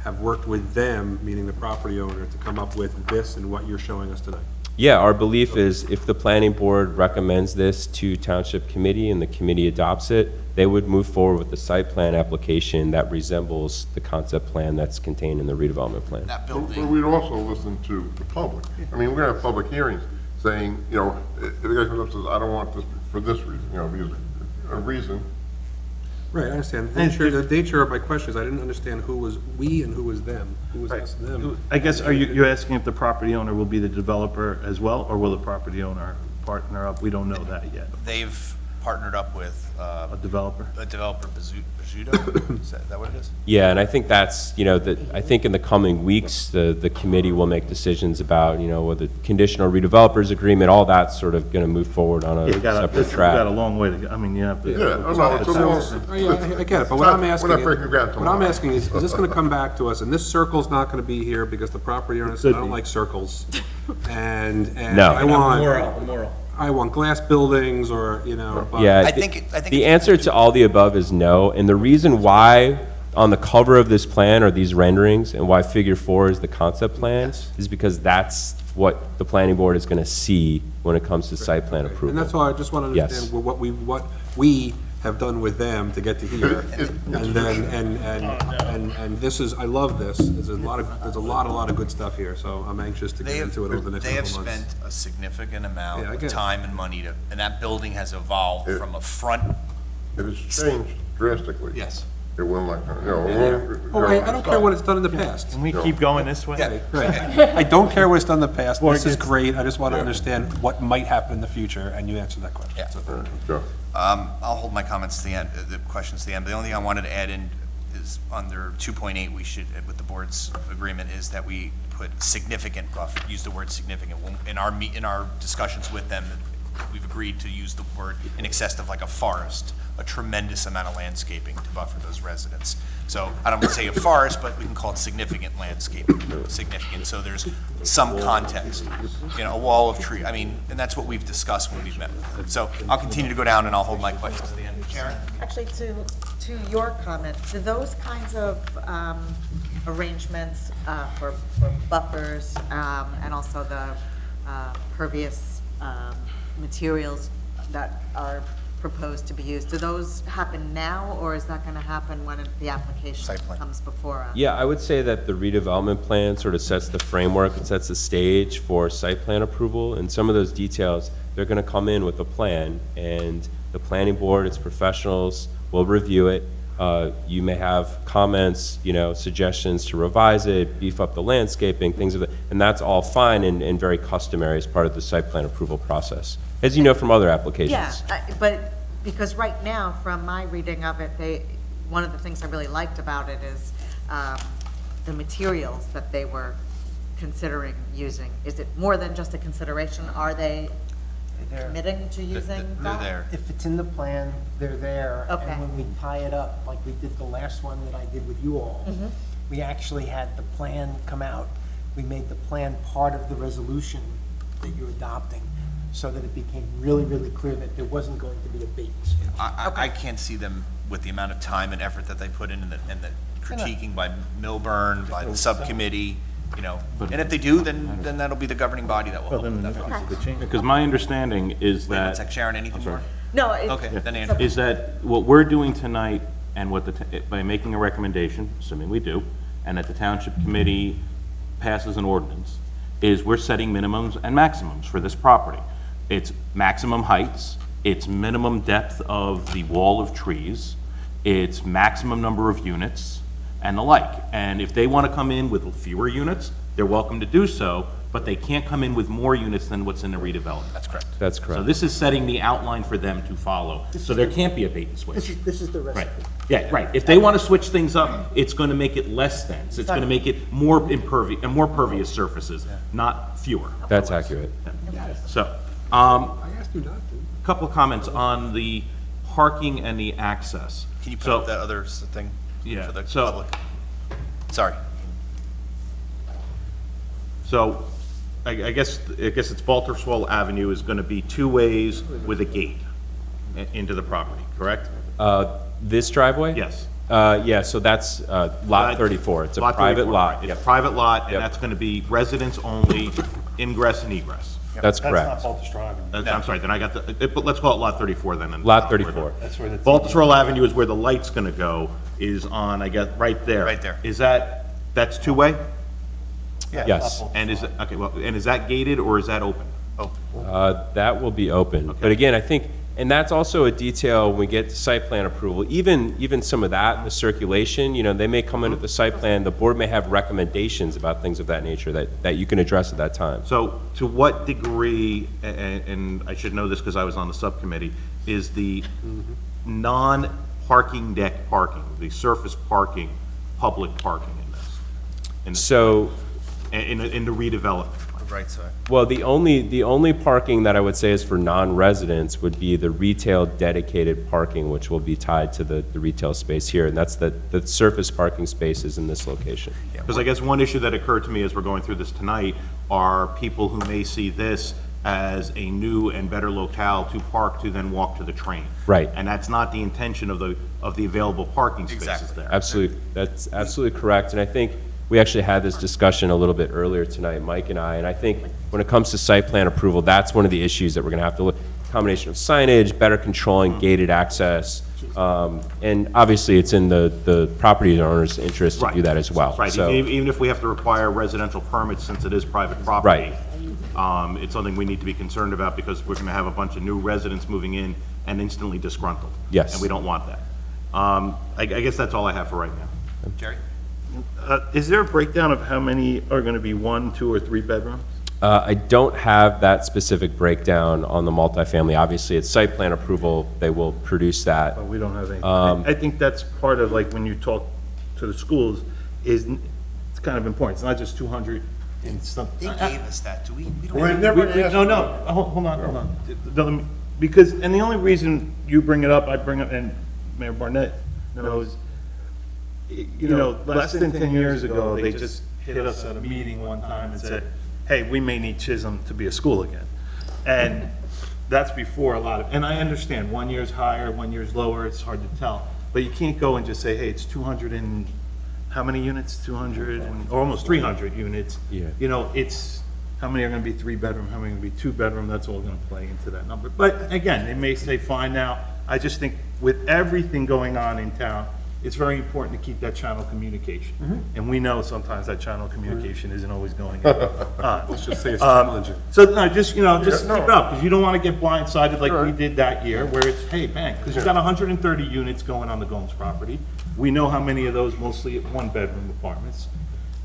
have worked with them, meaning the property owner, to come up with this and what you're showing us tonight. Yeah, our belief is if the planning board recommends this to township committee and the committee adopts it, they would move forward with the site plan application that resembles the concept plan that's contained in the redevelopment plan. That But building, we'd also listen to the public. I mean, we're gonna have public hearings saying, if the guy comes up and says, I don't want this for this reason, because a reason. Right, I understand. The nature of my question is I didn't understand who was we and who was them. Who was us and them? I guess, you're asking if the property owner will be the developer as well, or will the property owner partner up? We don't know that yet. they've partnered up with A developer? a developer, Bazzuto. Is that what it is? Yeah, and I think that's, I think in the coming weeks, the committee will make decisions about, whether conditional redevelopers agreement, all that's sort of going to move forward on a You got separate a track. long way to go. I mean, you have to. Yeah, no, it's a long. Oh, yeah, I get it, but what I'm asking, We're not breaking ground what I'm tomorrow. asking is this gonna come back to us, and this circle's not gonna be here because the property owner said, I Could don't be. like circles. And No. I want glass buildings, or, but. Yeah, I think the it's- answer to all the above is no, and the reason why on the cover of this plan are these renderings and why figure 4 is the concept plan is because that's what the planning board is going to see when it comes to site plan approval. And that's all, I just want to Yes. understand what we have done with them to get to here. And then, and this is, I love this, there's a lot of good stuff here, so I'm anxious to They get have, into it over the next they have couple months. spent a significant amount Yeah, I of get it. time and money and that building has evolved from a front, It has changed drastically. yes. It won't like, it won't. Oh, I don't care what it's done in the past. Can we keep going this way? Yeah. Right. I don't care what it's done in the past, Before it this is gets- great, I just want to understand what might happen in the future, and you answered that question. Yeah. So thank you. Go. I'll hold my comments to the end, the questions to the end. The only thing I wanted to add in is under 2.8, we should, with the board's agreement, is that we put significant buffer, use the word significant. In our discussions with them, we've agreed to use the word in excess of like a forest, a tremendous amount of landscaping to buffer those residents. So I don't want to say a forest, but we can call it significant landscaping, significant. So there's some context, a wall of tree. I mean, and that's what we've discussed when we've met with them. So I'll continue to go down and I'll hold my questions to the end. Sharon? Actually, to your comment, do those kinds of arrangements for buffers and also the pervious materials that are proposed to be used, do those happen now, or is that going to happen when the application Site plan. comes before us? Yeah, I would say that the redevelopment plan sort of sets the framework, it sets the stage for site plan approval, and some of those details, they're gonna come in with a plan, and the planning board, its professionals, will review it. You may have comments, suggestions to revise it, beef up the landscaping, things of that, and that's all fine and very customary as part of the site plan approval process, as you know from other applications. Yeah, but because right now, from my reading of it, one of the things I really liked about it is the materials that they were considering using. Is it more than just a consideration? Are they committing to using They're that? there. If it's in the plan, they're there. Okay. And when we tie it up, like we did the last one that I did with you all, we actually had the plan come out. We made the plan part of the resolution that you're adopting, so that it became really, really clear that there wasn't going to be a bait and switch. I can't see them with the amount of time and effort that they put in and the critiquing by Milburn, by the subcommittee, and if they do, then that'll be the governing body that will help with that. Because my understanding is Wait one that. sec, Sharon, anything more? No, Okay, then Andrew. Is that what we're doing tonight and by making a recommendation, assuming we do, and that the township committee passes an ordinance, is we're setting minimums and maximums for this property. It's maximum heights, it's minimum depth of the wall of trees, it's maximum number of units, and the like. And if they want to come in with fewer units, they're welcome to do so, but they can't come in with more units than what's in the redevelopment. That's correct. That's So correct. this is setting the outline for them to follow, so there can't be a bait and switch. This is the Right, recipe. yeah, right. If they want to switch things up, it's going to make it less dense. It's going to make it more impervious, and more pervious surfaces, not fewer. That's accurate. So, couple of comments on the parking and the access. Can you put So- up that other thing Yeah, for the so- public? Sorry. So, I guess it's Baltusrol Avenue is going to be two ways with a gate into the property, correct? This driveway? Yes. Yeah, so that's lot 34. It's a Lot private 34, lot. right. It's Yep. a private lot, and Yep. that's going to be residents only, ingress and egress. That's correct. I'm sorry, then I got but let's call it Lot 34 then. and Lot not where the- 34. Baltusrol Avenue is where the light's gonna go, is on, I guess, right there. Right there. Is that's two-way? Yes. And and is that gated or is that open? That will be open. But again, I think, and that's also a detail when we get to site plan approval, even some of that, the circulation, they may come in at the site plan, the board may have recommendations about things of that nature that you can address at that time. So to what degree, and I should know this because I was on the subcommittee, is the non-parking deck parking, the surface parking, public parking in this? So, In the redevelopment? Right side. well, the only parking that I would say is for non-residents would be the retail dedicated parking, which will be tied to the retail space here, and that's the surface parking spaces in this location. Because I guess one issue that occurred to me as we're going through this tonight are people who may see this as a new and better locale to park to then walk to the train. Right. And that's not the intention of the available parking spaces Exactly. there. Absolutely, that's absolutely correct, and I think we actually had this discussion a little bit earlier tonight, Mike and I think when it comes to site plan approval, that's one of the issues that we're gonna have to look, combination of signage, better controlling gated access, and obviously it's in the property owner's interest to do that as well. Right, So, even if we have to require residential permits since it is private property. It's something we need to be concerned about because we're gonna have a bunch of new residents moving in and instantly disgruntled. Yes. And we don't want that. I guess that's all I have for right now. Jerry? Is there a breakdown of how many are going to be 1, 2, or 3 bedrooms? I don't have that specific breakdown on the multifamily. Obviously, it's site plan approval, they will produce that. Oh, we don't have any. I think that's part of, like, when you talk to the schools, it's kind of important. It's not just 200 in some. They gave us that, do we? We don't. We never asked. No, no, hold on. Because, and the only reason you bring it up, I bring up, and Mayor Barnett knows, you know, less than 10 years ago, they just hit us at a meeting one time and said, hey, we may need Chisholm to be a school again. And that's before a lot of, and I understand, 1 year's higher, 1 year's lower, it's hard to tell. But you can't go and just say, hey, it's 200 and, how many units? 200, or almost 300 units. Yeah. You know, it's, how many are gonna be 3-bedroom, how many are gonna be 2-bedroom, that's all gonna play into that number. But again, they may say fine now. I just think with everything going on in town, it's very important to keep that channel of communication. And we know sometimes that channel of communication isn't always going on. Let's just say it's challenging. So, no, just, you know, just Yeah, keep it no. up, because you don't want to get blindsided like we Right. did that year, where it's, hey, bang, because you've got 130 units going on the Gomes property. We know how many of those, mostly at 1-bedroom apartments.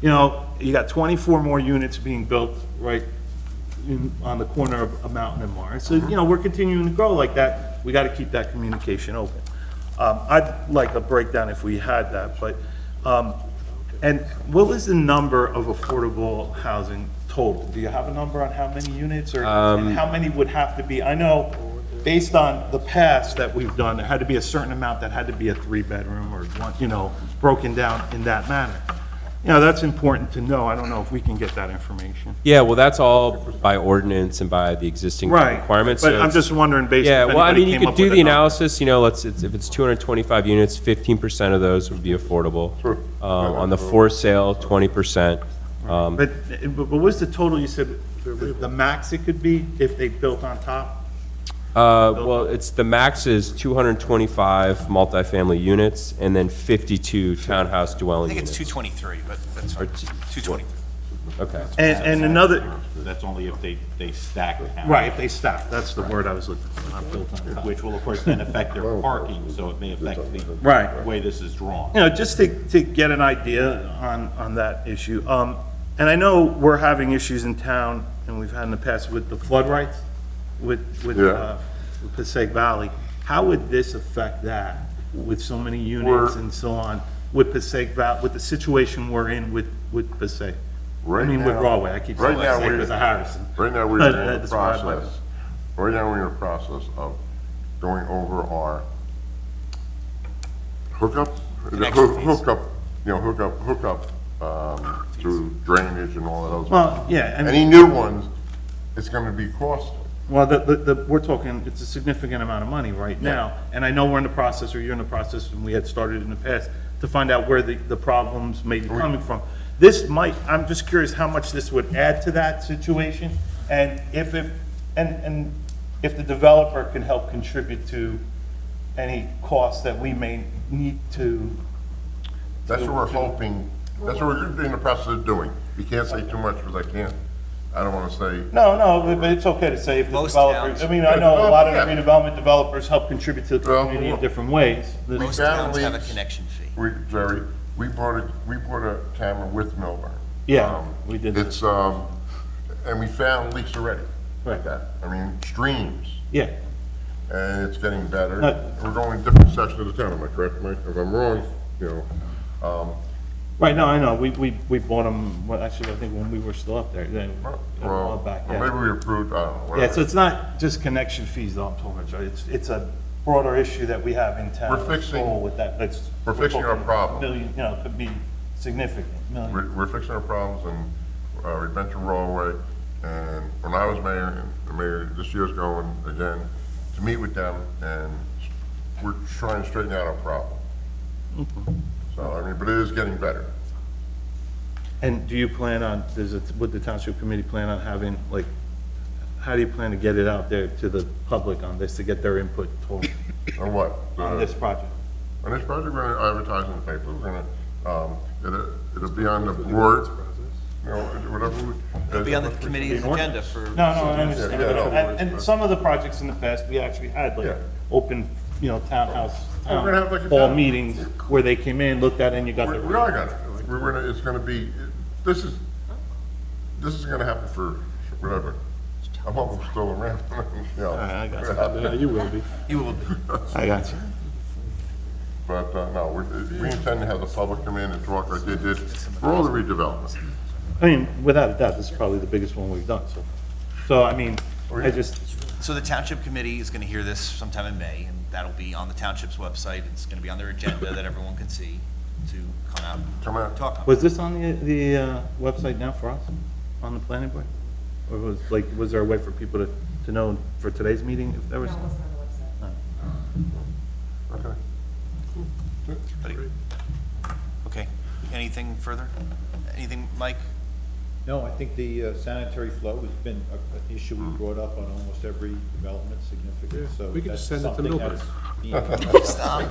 You know, you got 24 more units being built right on the corner of Mountain and Morris. So, you know, we're continuing to grow like that. We got to keep that communication open. I'd like a breakdown if we had that, but, and what was the number of affordable housing total? Do you have a number on how many units, or, and how many would have to be? I know, based on the past that we've done, there had to be a certain amount that had to be a 3-bedroom or one, you know, broken down in that manner. You know, that's important to know. I don't know if we can get that information. Yeah, well, that's all by ordinance and by the existing Right, requirements. but so I'm it's- just wondering, based Yeah, if well, I anybody mean, you came could up do with a the number. analysis, you know, if it's 225 units, 15% of those would be affordable. Sure. On the for sale, 20%. But what's the total, you said, the max it could be if they built on top? Well, it's, the max is 225 multifamily units and then 52 townhouse I dwelling think it's units. 223, but that's Or fine. 223. Okay. And another, That's only if they stack the house. Right, if they stack, that's the word I was looking for, not built on top. Which will, of course, then affect their parking, so it may affect the way this is drawn. You know, just to get an idea on that issue. And I know we're having issues in town, and we've had in the past with the flood rights, with Passaic Valley. How would this affect that, with so many units and so on, with Passaic Valley, with the situation we're in with Passaic? I mean, with Broadway, I keep saying Passaic because of Harrison. Right now, we're But in the that's why I- process, right now, we're in the process of going over our hookup, hookup, to drainage and all of those. Well, yeah, I mean- Any new ones, it's gonna be costly. Well, we're talking, it's a significant amount of money right now, and I know we're in the process, or you're in the process, and we had started in the past, to find out where the problems may be coming from. This might, I'm just curious how much this would add to that situation, and if the developer can help contribute to any costs that we may need to. That's what we're hoping, that's what we're in the process of doing. You can't say too much, because I don't wanna say, No, but it's okay to say if the Most developers, towns- I mean, I know a lot of the Yeah. redevelopment developers help contribute to the Well, community in different ways. This- Most found towns have a leaks. connection fee. Jerry, we bought a camera with Milburn. Yeah, we did that. It's, and we found leaks already, like Right. that. I mean, streams, Yeah, and it's getting better. Uh, We're going in different sections of the town, am I correct, Mike? If I'm wrong, you know, right, no, I know, we bought them, well, actually, I think when we were still up there, then, a while well, back, or yeah. maybe we approved, I don't know, Yeah, whatever. so it's not just connection fees though, I'm talking about, Joe. It's a broader issue that we have in town. We're fixing- as a whole with that, we're fixing our talking problem. Million, you know, it could be significant, million. We're fixing our problems, and we've been to Rawway, and when I was mayor, and the mayor this year's going again, to meet with them, and we're trying to straighten out our problem. So, I mean, but it is getting better. And do you plan on, would the township committee plan on having, like, how do you plan to get it out there to the public on this, to get their input toward, On what? on this project? On this project, we're gonna advertise in the paper, we're gonna, it'll be on the board, you know, whatever. It'll be on the committee's agenda for. No, I understand. Yeah, yeah. And some of the projects in the past, we actually had like Yeah. open, you know, townhouse, Oh, we're gonna have like a hall town- meetings where they came in, looked at it, and you got We the. are gonna, we're gonna, it's gonna be, this is gonna happen for whatever. I'm hoping we're still around, you know. I got you. Yeah, you will be. You will be. I got you. But, no, we intend to have the public come in and talk like they did for all the redevelopment. I mean, without a doubt, this is probably the biggest one we've done, so, I mean, I just, So the township committee is gonna hear this sometime in May, and that'll be on the township's website. It's gonna be on their agenda that everyone can see to come out and talk on. was this on the website now for us, on the planning board? Or was there a way for people to know for today's meeting if there was? No, it wasn't on the website. Okay. Buddy. Okay, anything further? Anything, Mike? No, I think the sanitary flow has been an issue we brought up on almost every development significant, so. We could that's just send it to something Milburn. Stop.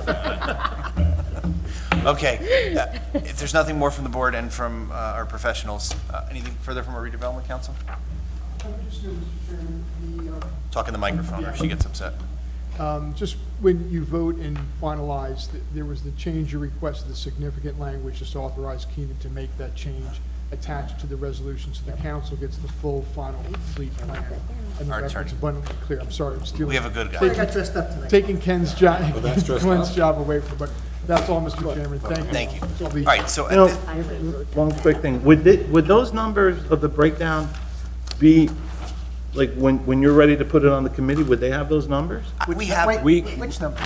Okay, if there's nothing more from the board and from our professionals, anything further from our redevelopment council? Talk in the microphone or she gets upset. Just when you vote and finalize, there was the change you requested, the significant language, just to authorize Keenan to make that change attached to the resolution, so the council gets the full, final, complete plan. And the Our record's attorney. abundantly clear. I'm sorry, I'm stealing. We have a good guy. taking- I got dressed up tonight. Taking Ken's job, that's dressed Glenn's up? job away from, but that's all, Mr. Chairman. Thank you. Thank you. That's all All the- right, so You know, one quick thing, would those numbers of the breakdown be, like, when you're ready to put it on the committee, would they have those numbers? we have, Wait, which number?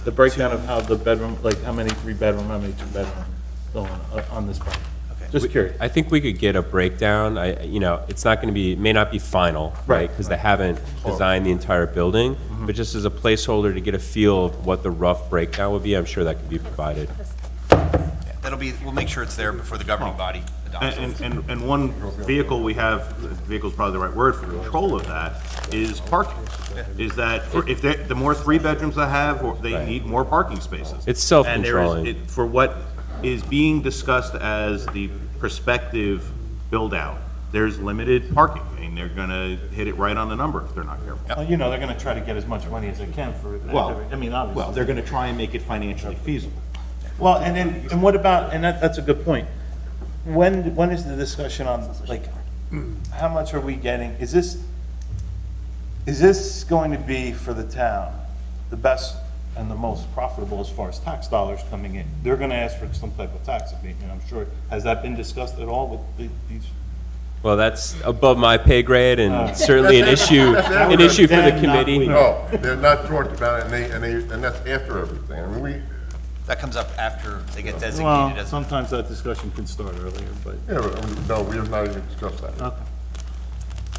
The breakdown of how the bedroom, like, how many three-bedroom, how many two-bedroom going on this project? Just curious. I think we could get a breakdown. It's not gonna be, it may not be final, right? Because they haven't designed the entire building, but just as a placeholder to get a feel of what the rough breakdown would be, I'm sure that could be provided. that'll be, we'll make sure it's there before the governing body adopts it. And one vehicle we have, vehicle's probably the right word for control of that, is parking. Is that, if the more three bedrooms I have, or they need more parking spaces. It's And there is- self-controlling. For what is being discussed as the prospective build-out, there's limited parking. I mean, they're gonna hit it right on the number if they're not careful. Well, they're gonna try to get as much money as they can for, Well, I mean, obviously. Well, they're gonna try and make it financially feasible. Well, and what about, and that's a good point. When is the discussion on, like, how much are we getting? Is this going to be for the town, the best and the most profitable as far as tax dollars coming in? They're gonna ask for some type of tax abatement, I'm sure. Has that been discussed at all with these? Well, that's above my pay grade and certainly an issue for the Then not committee. we. No, they're not talking about it, and that's after everything. I mean, That comes up after they get Well, designated as. sometimes that discussion can start earlier, but. yeah, but, I mean, no, we have not even discussed that. Okay.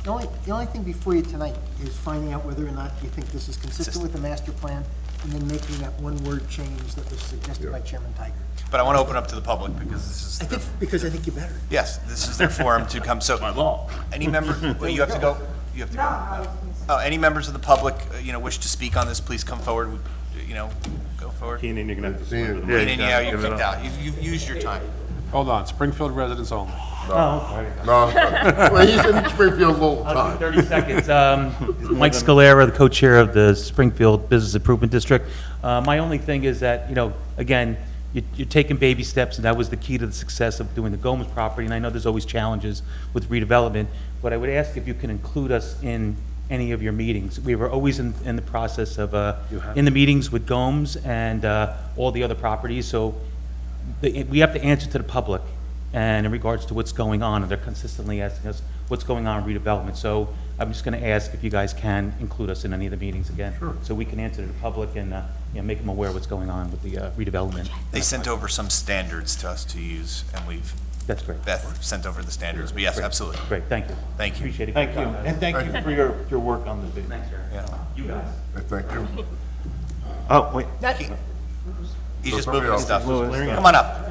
The only thing before you tonight is finding out whether or not you think this is consistent with the master plan, and then making that one-word change that was suggested by Chairman Tiger. But I want to open up to the public because this is, Because I think you better. yes, this is their forum to come. So, law. any member, well, you have to go? You have to go? Oh, any members of the public, wish to speak on this, please come forward, go forward. Keenan, you're gonna have to. Keenan. Keenan, yeah, you're kicked out. You've used your time. Hold on, Springfield residents only. No, well, he's in Springfield all the time. 30 seconds. Mike Scalera, the co-chair of the Springfield Business Improvement District. My only thing is that, again, you're taking baby steps, and that was the key to the success of doing the Gomez property, and I know there's always challenges with redevelopment, but I would ask if you can include us in any of your meetings. We were always in the process of, in the meetings with Gomes and all the other properties, so we have to answer to the public and in regards to what's going on, and they're consistently asking us what's going on in redevelopment. So I'm just going to ask if you guys can include us in any of the meetings again. Sure. So we can answer to the public and make them aware of what's going on with the redevelopment. They sent over some standards to us to use, and That's great. Beth sent over the standards, but yes, absolutely. Great, thank you. Thank you. Appreciate it. Thank you, and thank you for your work on the bid. Thanks, Jerry. Yeah. You guys. Thank you. Oh, wait. He's just somebody moving his else stuff. is clearing Come on up.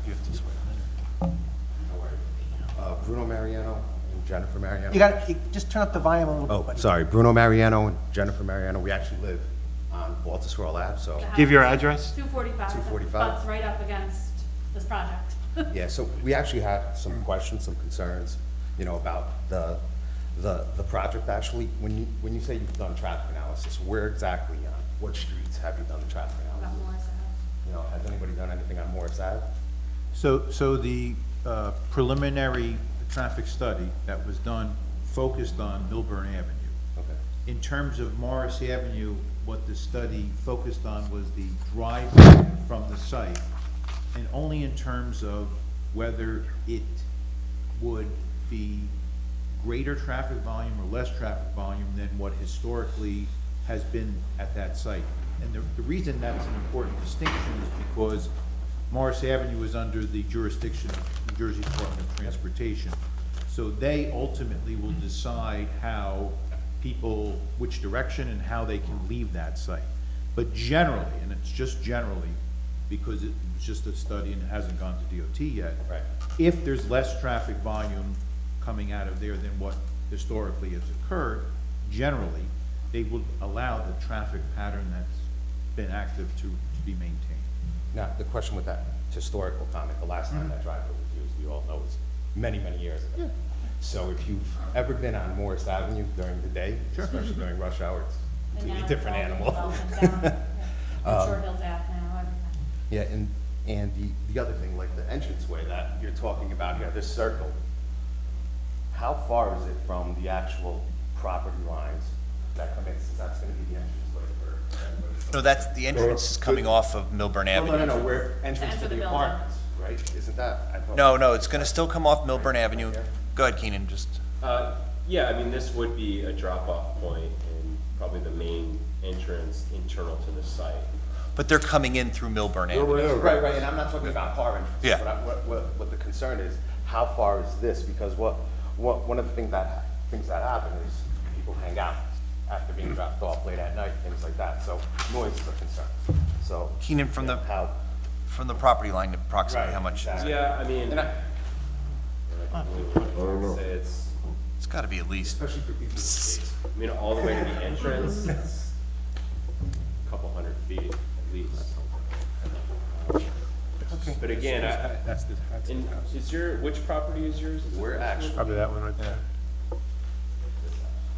You have to swear. Bruno Mariano and Jennifer Mariano. You just turn up the volume a little bit. Oh, buddy. sorry, Bruno Mariano and Jennifer Mariano. We actually live on Walter Squirrel Ave, so, Give your address. 245. 245. Butts right up against this project. yeah, so we actually had some questions, some concerns, about the project, actually. When you say you've done traffic analysis, where exactly, on what streets have you done the traffic About analysis? Morris Ave. Has anybody done anything on Morris Ave? So the preliminary traffic study that was done focused on Milburn Avenue. Okay. In terms of Morris Avenue, what the study focused on was the drive from the site, and only in terms of whether it would be greater traffic volume or less traffic volume than what historically has been at that site. And the reason that's an important distinction is because Morris Avenue is under the jurisdiction of New Jersey Department of Transportation. So they ultimately will decide how people, which direction and how they can leave that site. But generally, and it's just generally, because it was just a study and it hasn't gone to DOT yet. Right. If there's less traffic volume coming out of there than what historically has occurred, generally, they would allow the traffic pattern that's been active to be maintained. Now, the question with that historical comment, the last time that driveway was used, we all know, was many, many years ago. So if you've ever been on Morris Avenue during the day, especially during rush hour, it's a completely different animal. Short Hills Ave now, everything. Yeah, and the other thing, like the entranceway that you're talking about here, this circle, how far is it from the actual property lines that come in, since that's gonna be the entranceway for? No, that's, the entrance is coming off of Milburn Avenue. No, where entrance to enter the the building. apartments, right? Isn't that? I thought- No, it's gonna still come off Milburn Avenue. Go ahead, Keenan, just. Yeah, I mean, this would be a drop-off point and probably the main entrance internal to the site. But they're coming in through Milburn Avenue. Right, and I'm not talking about car entrances. Yeah. But what the concern is, how far is this? Because one of the things that happen is people hang out after being dropped off late at night, things like that, so noise is a concern, so. Keenan, from the property line, approximately how much? exactly. Yeah, I mean, And I don't know. Say It's gotta be at least, especially for people with kids. I mean, all the way to the entrance, it's a couple hundred feet at least. But again, which property is yours? We're actually. Probably that one right there.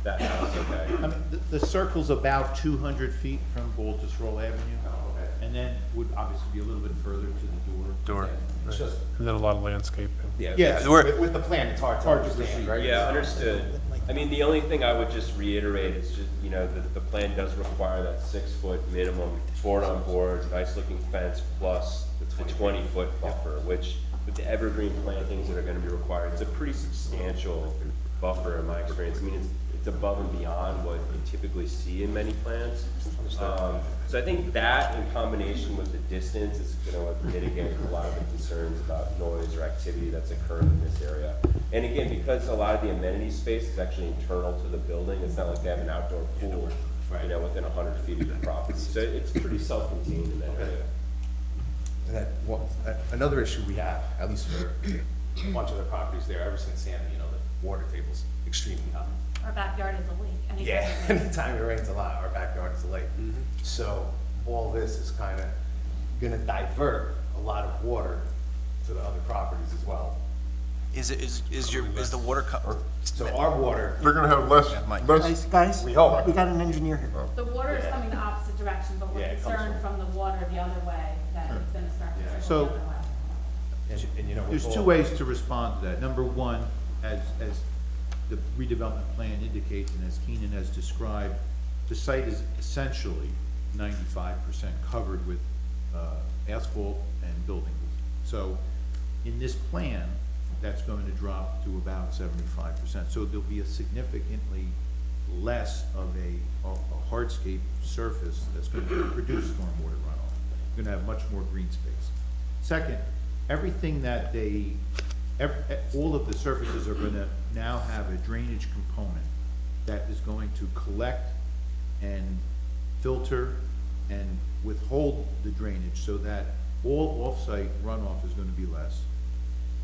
That house, okay. I mean, the circle's about 200 feet from Baltusrol Avenue. And then would obviously be a little bit further to the door. It's just, And then a lot of landscaping. Yeah, with the plan, it's hard to understand, right? Yeah, understood. I mean, the only thing I would just reiterate is just, you know, the plan does require that 6-foot minimum board on board, nice looking fence plus the 20-foot buffer, which with the evergreen plantings that are gonna be required, it's a pretty substantial buffer in my experience. I mean, it's above and beyond what you typically see in many plans. So I think that in combination with the distance is gonna mitigate a lot of the concerns about noise or activity that's occurring in this area. And again, because a lot of the amenity space is actually internal to the building, it's not like they have an outdoor pool, you know, within 100 feet of the property. So it's pretty self-contained in that area. And another issue we have, at least for a bunch of the properties there, ever since Sandy, you know, the water table's extremely high. Our backyard is a lake. Yeah, anytime it rains a lot, our backyard is a lake. So all this is kind of gonna divert a lot of water to the other properties as well. is the water, So our water, They're gonna have less, Mike. Guys, we hope. we got an engineer here. The water is coming the opposite direction, but we're Yeah, it comes concerned from the water the other way, that it's gonna start to trickle So- the other way. And you know, with There's all- two ways to respond to that. Number one, as the redevelopment plan indicates and as Keenan has described, the site is essentially 95% covered with asphalt and buildings. So in this plan, that's going to drop to about 75%. So there'll be a significantly less of a hardscape surface that's going to produce stormwater runoff. You're going to have much more green space. Second, everything that all of the surfaces are gonna now have a drainage component that is going to collect and filter and withhold the drainage so that all off-site runoff is gonna be less.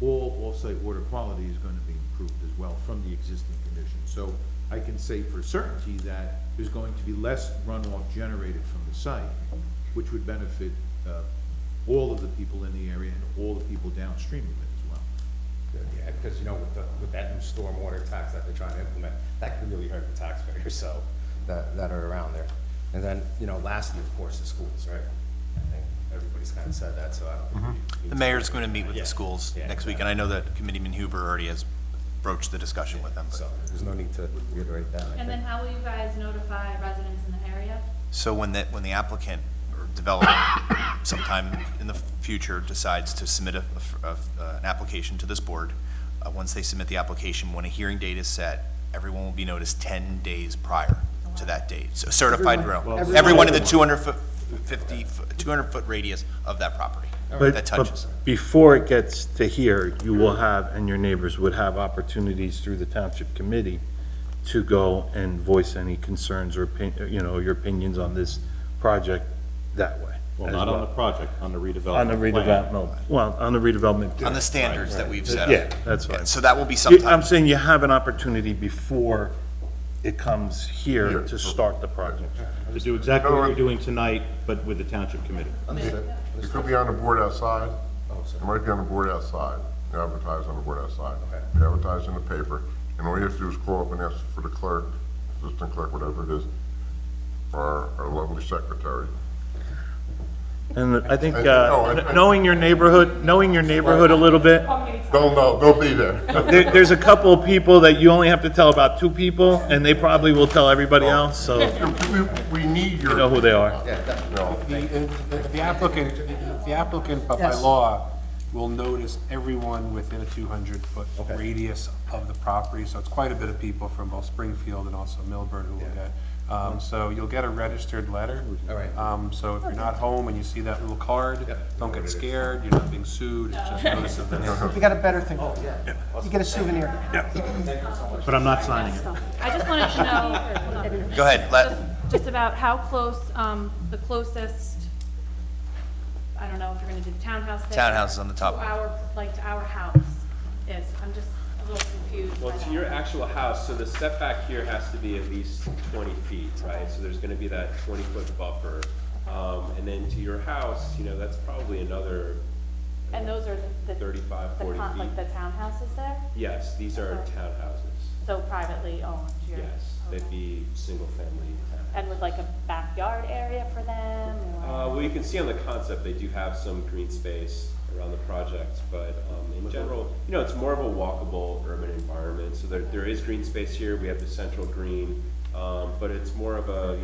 All off-site water quality is gonna be improved as well from the existing conditions. So I can say for certainty that there's going to be less runoff generated from the site, which would benefit all of the people in the area and all the people downstream of it as well. Yeah, because you know, with that new stormwater tax that they're trying to implement, that could really hurt the taxpayers, so, that are around there. And then, you know, lastly, of course, the schools, right? I think everybody's kind of said that, so I don't think we need The to- mayor's gonna meet with Yeah, the schools yeah, next week, and I know that Committeeman Huber already has broached the discussion with them. So, there's no need to reiterate that, I And then think. how will you guys notify residents in the area? So when the applicant, or developer sometime in the future decides to submit an application to this board, once they submit the application, when a hearing date is set, everyone will be noticed 10 days prior to that date. So certified everyone in the 200-foot radius of that property that touches. But before it gets to here, you will have, and your neighbors would have opportunities through the township committee to go and voice any concerns or, your opinions on this project that way. Well, as not on the project, on the redevelopment. On the plan. redevelopment, well, on the redevelopment. On the standards that we've set up. Yeah, that's right. So that will be sometime. I'm saying you have an opportunity before it comes here to start the project. To do exactly what you're doing tonight, but with the township committee. It could be on the board outside. It might be on the board outside. You advertise on the board outside. You advertise in the paper, and all you have to do is call up and ask for the clerk, assistant clerk, whatever it is, or our lovely secretary. And I think, knowing your neighborhood a little bit, Don't be there. there's a couple of people that you only have to tell about 2 people, and they probably will tell everybody else, so We need your. you know who they are. No. The applicant, but by law, will notice everyone within a 200-foot radius of the property. So it's quite a bit of people from both Springfield and also Milburn who will get. So you'll get a registered letter. All right. So if you're not home and you see that little card, don't get scared. You're not being sued. It's just notice of the neighborhood. You got a better thing. You get a souvenir. But I'm not signing it. I just wanted to know. Go ahead, Just about how close, the closest, I don't know if you're gonna do the townhouse there. Townhouse is on the top. To our house is, I'm just a little confused. Well, by to that. your actual house, so the setback here has to be at least 20 feet, right? So there's gonna be that 20-foot buffer. And then to your house, that's probably another, And those are the. 35, 40 feet. Like the townhouses there? Yes, these are Okay. townhouses. So privately owned? Yes, they'd be single-family townhouses. And with like a backyard area for them, or? Well, you can see on the concept, they do have some green space around the project, but in general, it's more of a walkable urban environment. So there is green space here, we have the central green, but it's more of a,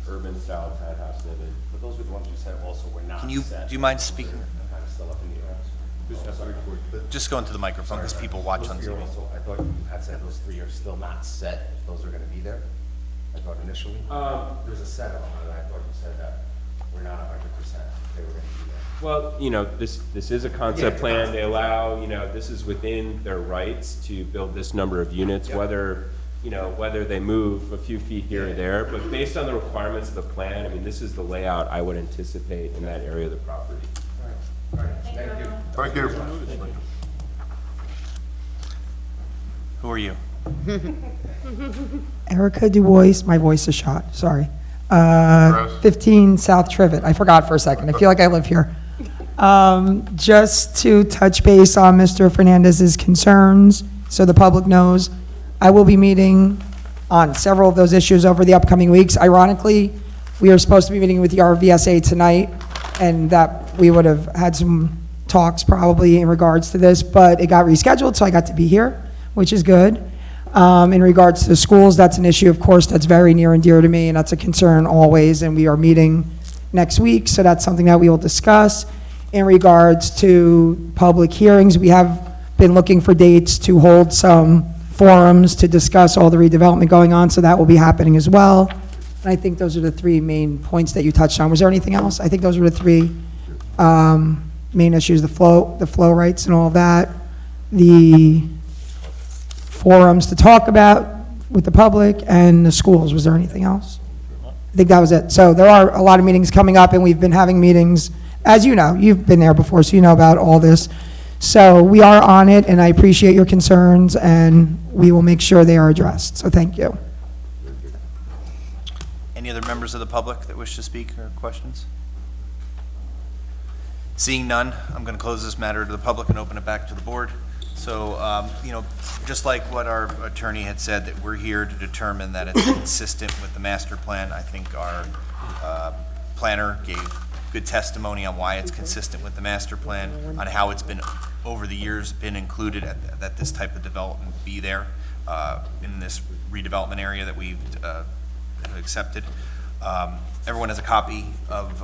urban style townhouse living. But those were the ones you said also were not do you mind speaking? Kind of still up in the air. Just go into the microphone because people watch on TV. I thought you had said those 3 are still not set, if those are gonna be there. I thought initially. There's a set of them, and I thought you said that we're not 100%, they were gonna be there. Well, this is a concept plan. They allow, this is within their rights to build this number of units, whether they move a few feet here or there. But based on the requirements of the plan, this is the layout I would anticipate in that area of the property. All right, thank you. Thank you. Who are you? Erica DuBois, my voice is shot, sorry. 15 South Trivet, I forgot for a second, I feel like I live here. Just to touch base on Mr. Fernandez's concerns, so the public knows, I will be meeting on several of those issues over the upcoming weeks. Ironically, we are supposed to be meeting with the RVSA tonight, and that we would have had some talks probably in regards to this, but it got rescheduled, so I got to be here, which is good. In regards to the schools, that's an issue, of course, that's very near and dear to me, and that's a concern always, and we are meeting next week, so that's something that we will discuss. In regards to public hearings, we have been looking for dates to hold some forums to discuss all the redevelopment going on, so that will be happening as well. And I think those are the 3 main points that you touched on. Was there anything else? I think those were the 3 main issues, the flow rights and all of that, the forums to talk about with the public, and the schools. Was there anything else? I think that was it. So there are a lot of meetings coming up, and we've been having meetings, as you know, you've been there before, so you know about all this. So we are on it, and I appreciate your concerns, and we will make sure they are addressed. So thank you. Any other members of the public that wish to speak or questions? Seeing none, I'm going to close this matter to the public and open it back to the board. So, just like what our attorney had said, that we're here to determine that it's consistent with the master plan. I think our planner gave good testimony on why it's consistent with the master plan, on how it's been, over the years, been included that this type of development be there in this redevelopment area that we've accepted. Everyone has a copy of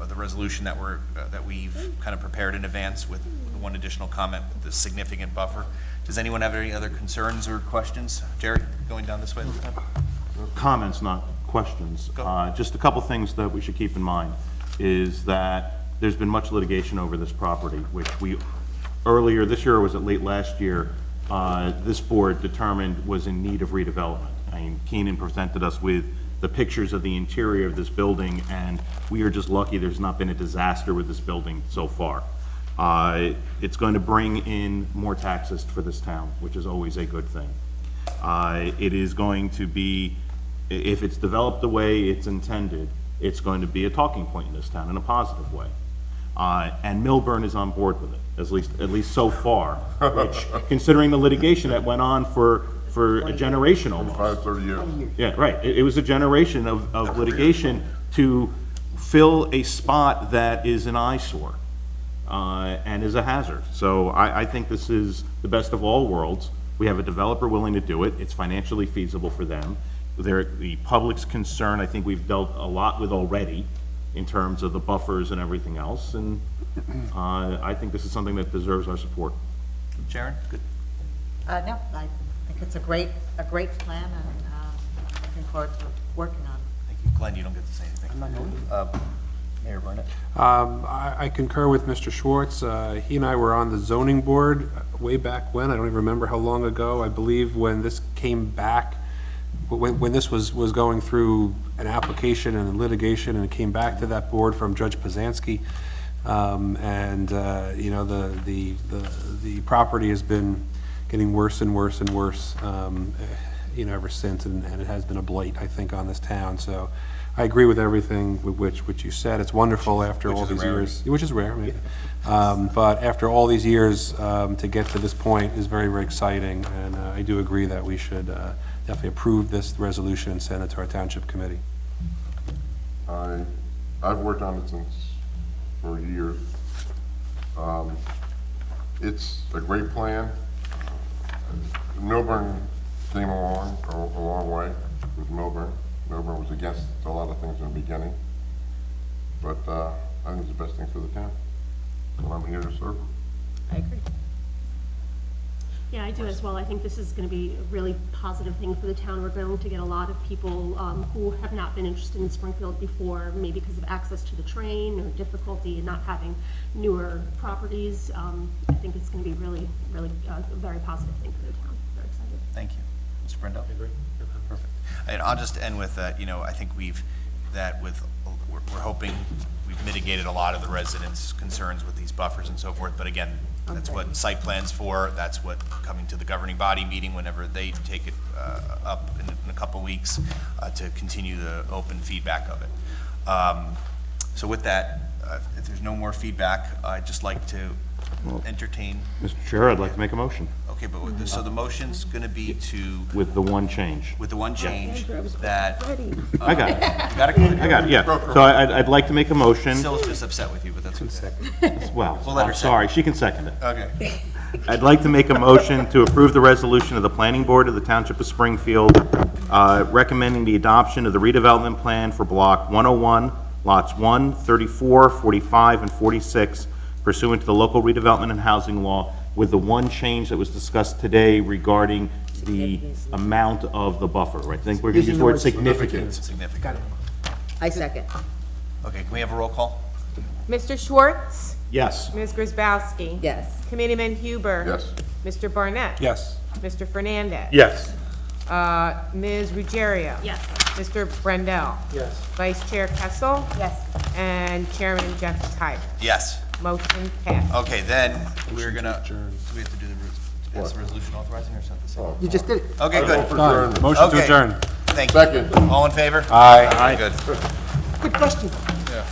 the resolution that we've kind of prepared in advance with one additional comment, the significant buffer. Does anyone have any other concerns or questions? Jerry, going down this way? Comments, not questions. Just a couple things that we should keep in mind is that there's been much litigation over this property, which we, earlier this year, or was it late last year, this board determined was in need of redevelopment. I mean, Keenan presented us with the pictures of the interior of this building, and we are just lucky there's not been a disaster with this building so far. It's going to bring in more taxes for this town, which is always a good thing. It is going to be, if it's developed the way it's intended, it's going to be a talking point in this town in a positive way. And Milburn is on board with it, at least so far, which, considering the litigation that went on for a generation almost. 25, 30 years. Yeah, right. It was a generation of litigation to fill a spot that is an eyesore and is a hazard. So I think this is the best of all worlds. We have a developer willing to do it. It's financially feasible for them. The public's concern, I think we've dealt a lot with already in terms of the buffers and everything else. And I think this is something that deserves our support. Sharon, good. No, I think it's a great plan, and looking forward to working on it. Thank you. Glenn, you don't get to say anything. I'm not going Mayor Burnett? I concur with Mr. Schwartz. He and I were on the zoning board way back when, I don't even remember how long ago. I believe when this came back, when this was going through an application and litigation, and it came back to that board from Judge Poznanski. You know, the property has been getting worse and worse and worse, you know, ever since, and it has been a blight, I think, on this town. So I agree with everything which you said. It's wonderful after all these years, which is rare, maybe. But after all these years, to get to this point is very, very exciting, and I do agree that we should definitely approve this resolution and send it to our township committee. I've worked on it for years. It's a great plan. Milburn came along a long way with Milburn. Milburn was against a lot of things in the beginning, but I think it's the best thing for the town, and I'm here to serve. I agree. Yeah, I do as well. I think this is going to be a really positive thing for the town. We're going to get a lot of people who have not been interested in Springfield before, maybe because of access to the train or difficulty in not having newer properties. I think it's going to be really, really a very positive thing for the town. Very excited. Thank you. Mr. Brendel? I agree. Perfect. And I'll just end with, you know, I think we're hoping we've mitigated a lot of the residents' concerns with these buffers and so forth, but again, that's what site plan's for, that's what coming to the governing body meeting whenever they take it up in a couple weeks to continue the open feedback of it. So with that, if there's no more feedback, I'd just like to entertain. Mr. Chair, I'd like to make a motion Okay, but so the motion's gonna be to, with the one change. with the one change that. I got it. You got it? I got it, yeah. So I'd like to make a motion. Syl's just upset with you, but that's okay. Well, We'll let her I'm sorry, she can second it. Okay. I'd like to make a motion to approve the resolution of the Planning Board of the Township of Springfield recommending the adoption of the redevelopment plan for Block 101, Lots 1, 34, 45, and 46 pursuant to the local redevelopment and housing law, with the one change that was discussed today regarding the amount of the buffer, right? I think we're going to use the word significant. Significant. I second. Okay, can we have a roll call? Mr. Schwartz? Yes. Ms. Grisbowski? Yes. Committeeman Huber? Yes. Mr. Barnett? Yes. Mr. Fernandez? Yes. Ms. Ruggiero? Yes. Mr. Brendel? Yes. Vice Chair Kessel? Yes. And Chairman Jeff Tyler. Yes. Motion passed. Okay, then we're gonna, do we have to do pass the resolution authorizing or something? You just did it. Okay, good. Adjourned. Motion to Okay. adjourn. Thank you. Second. All in favor? Aye. Good. Good question. Yeah.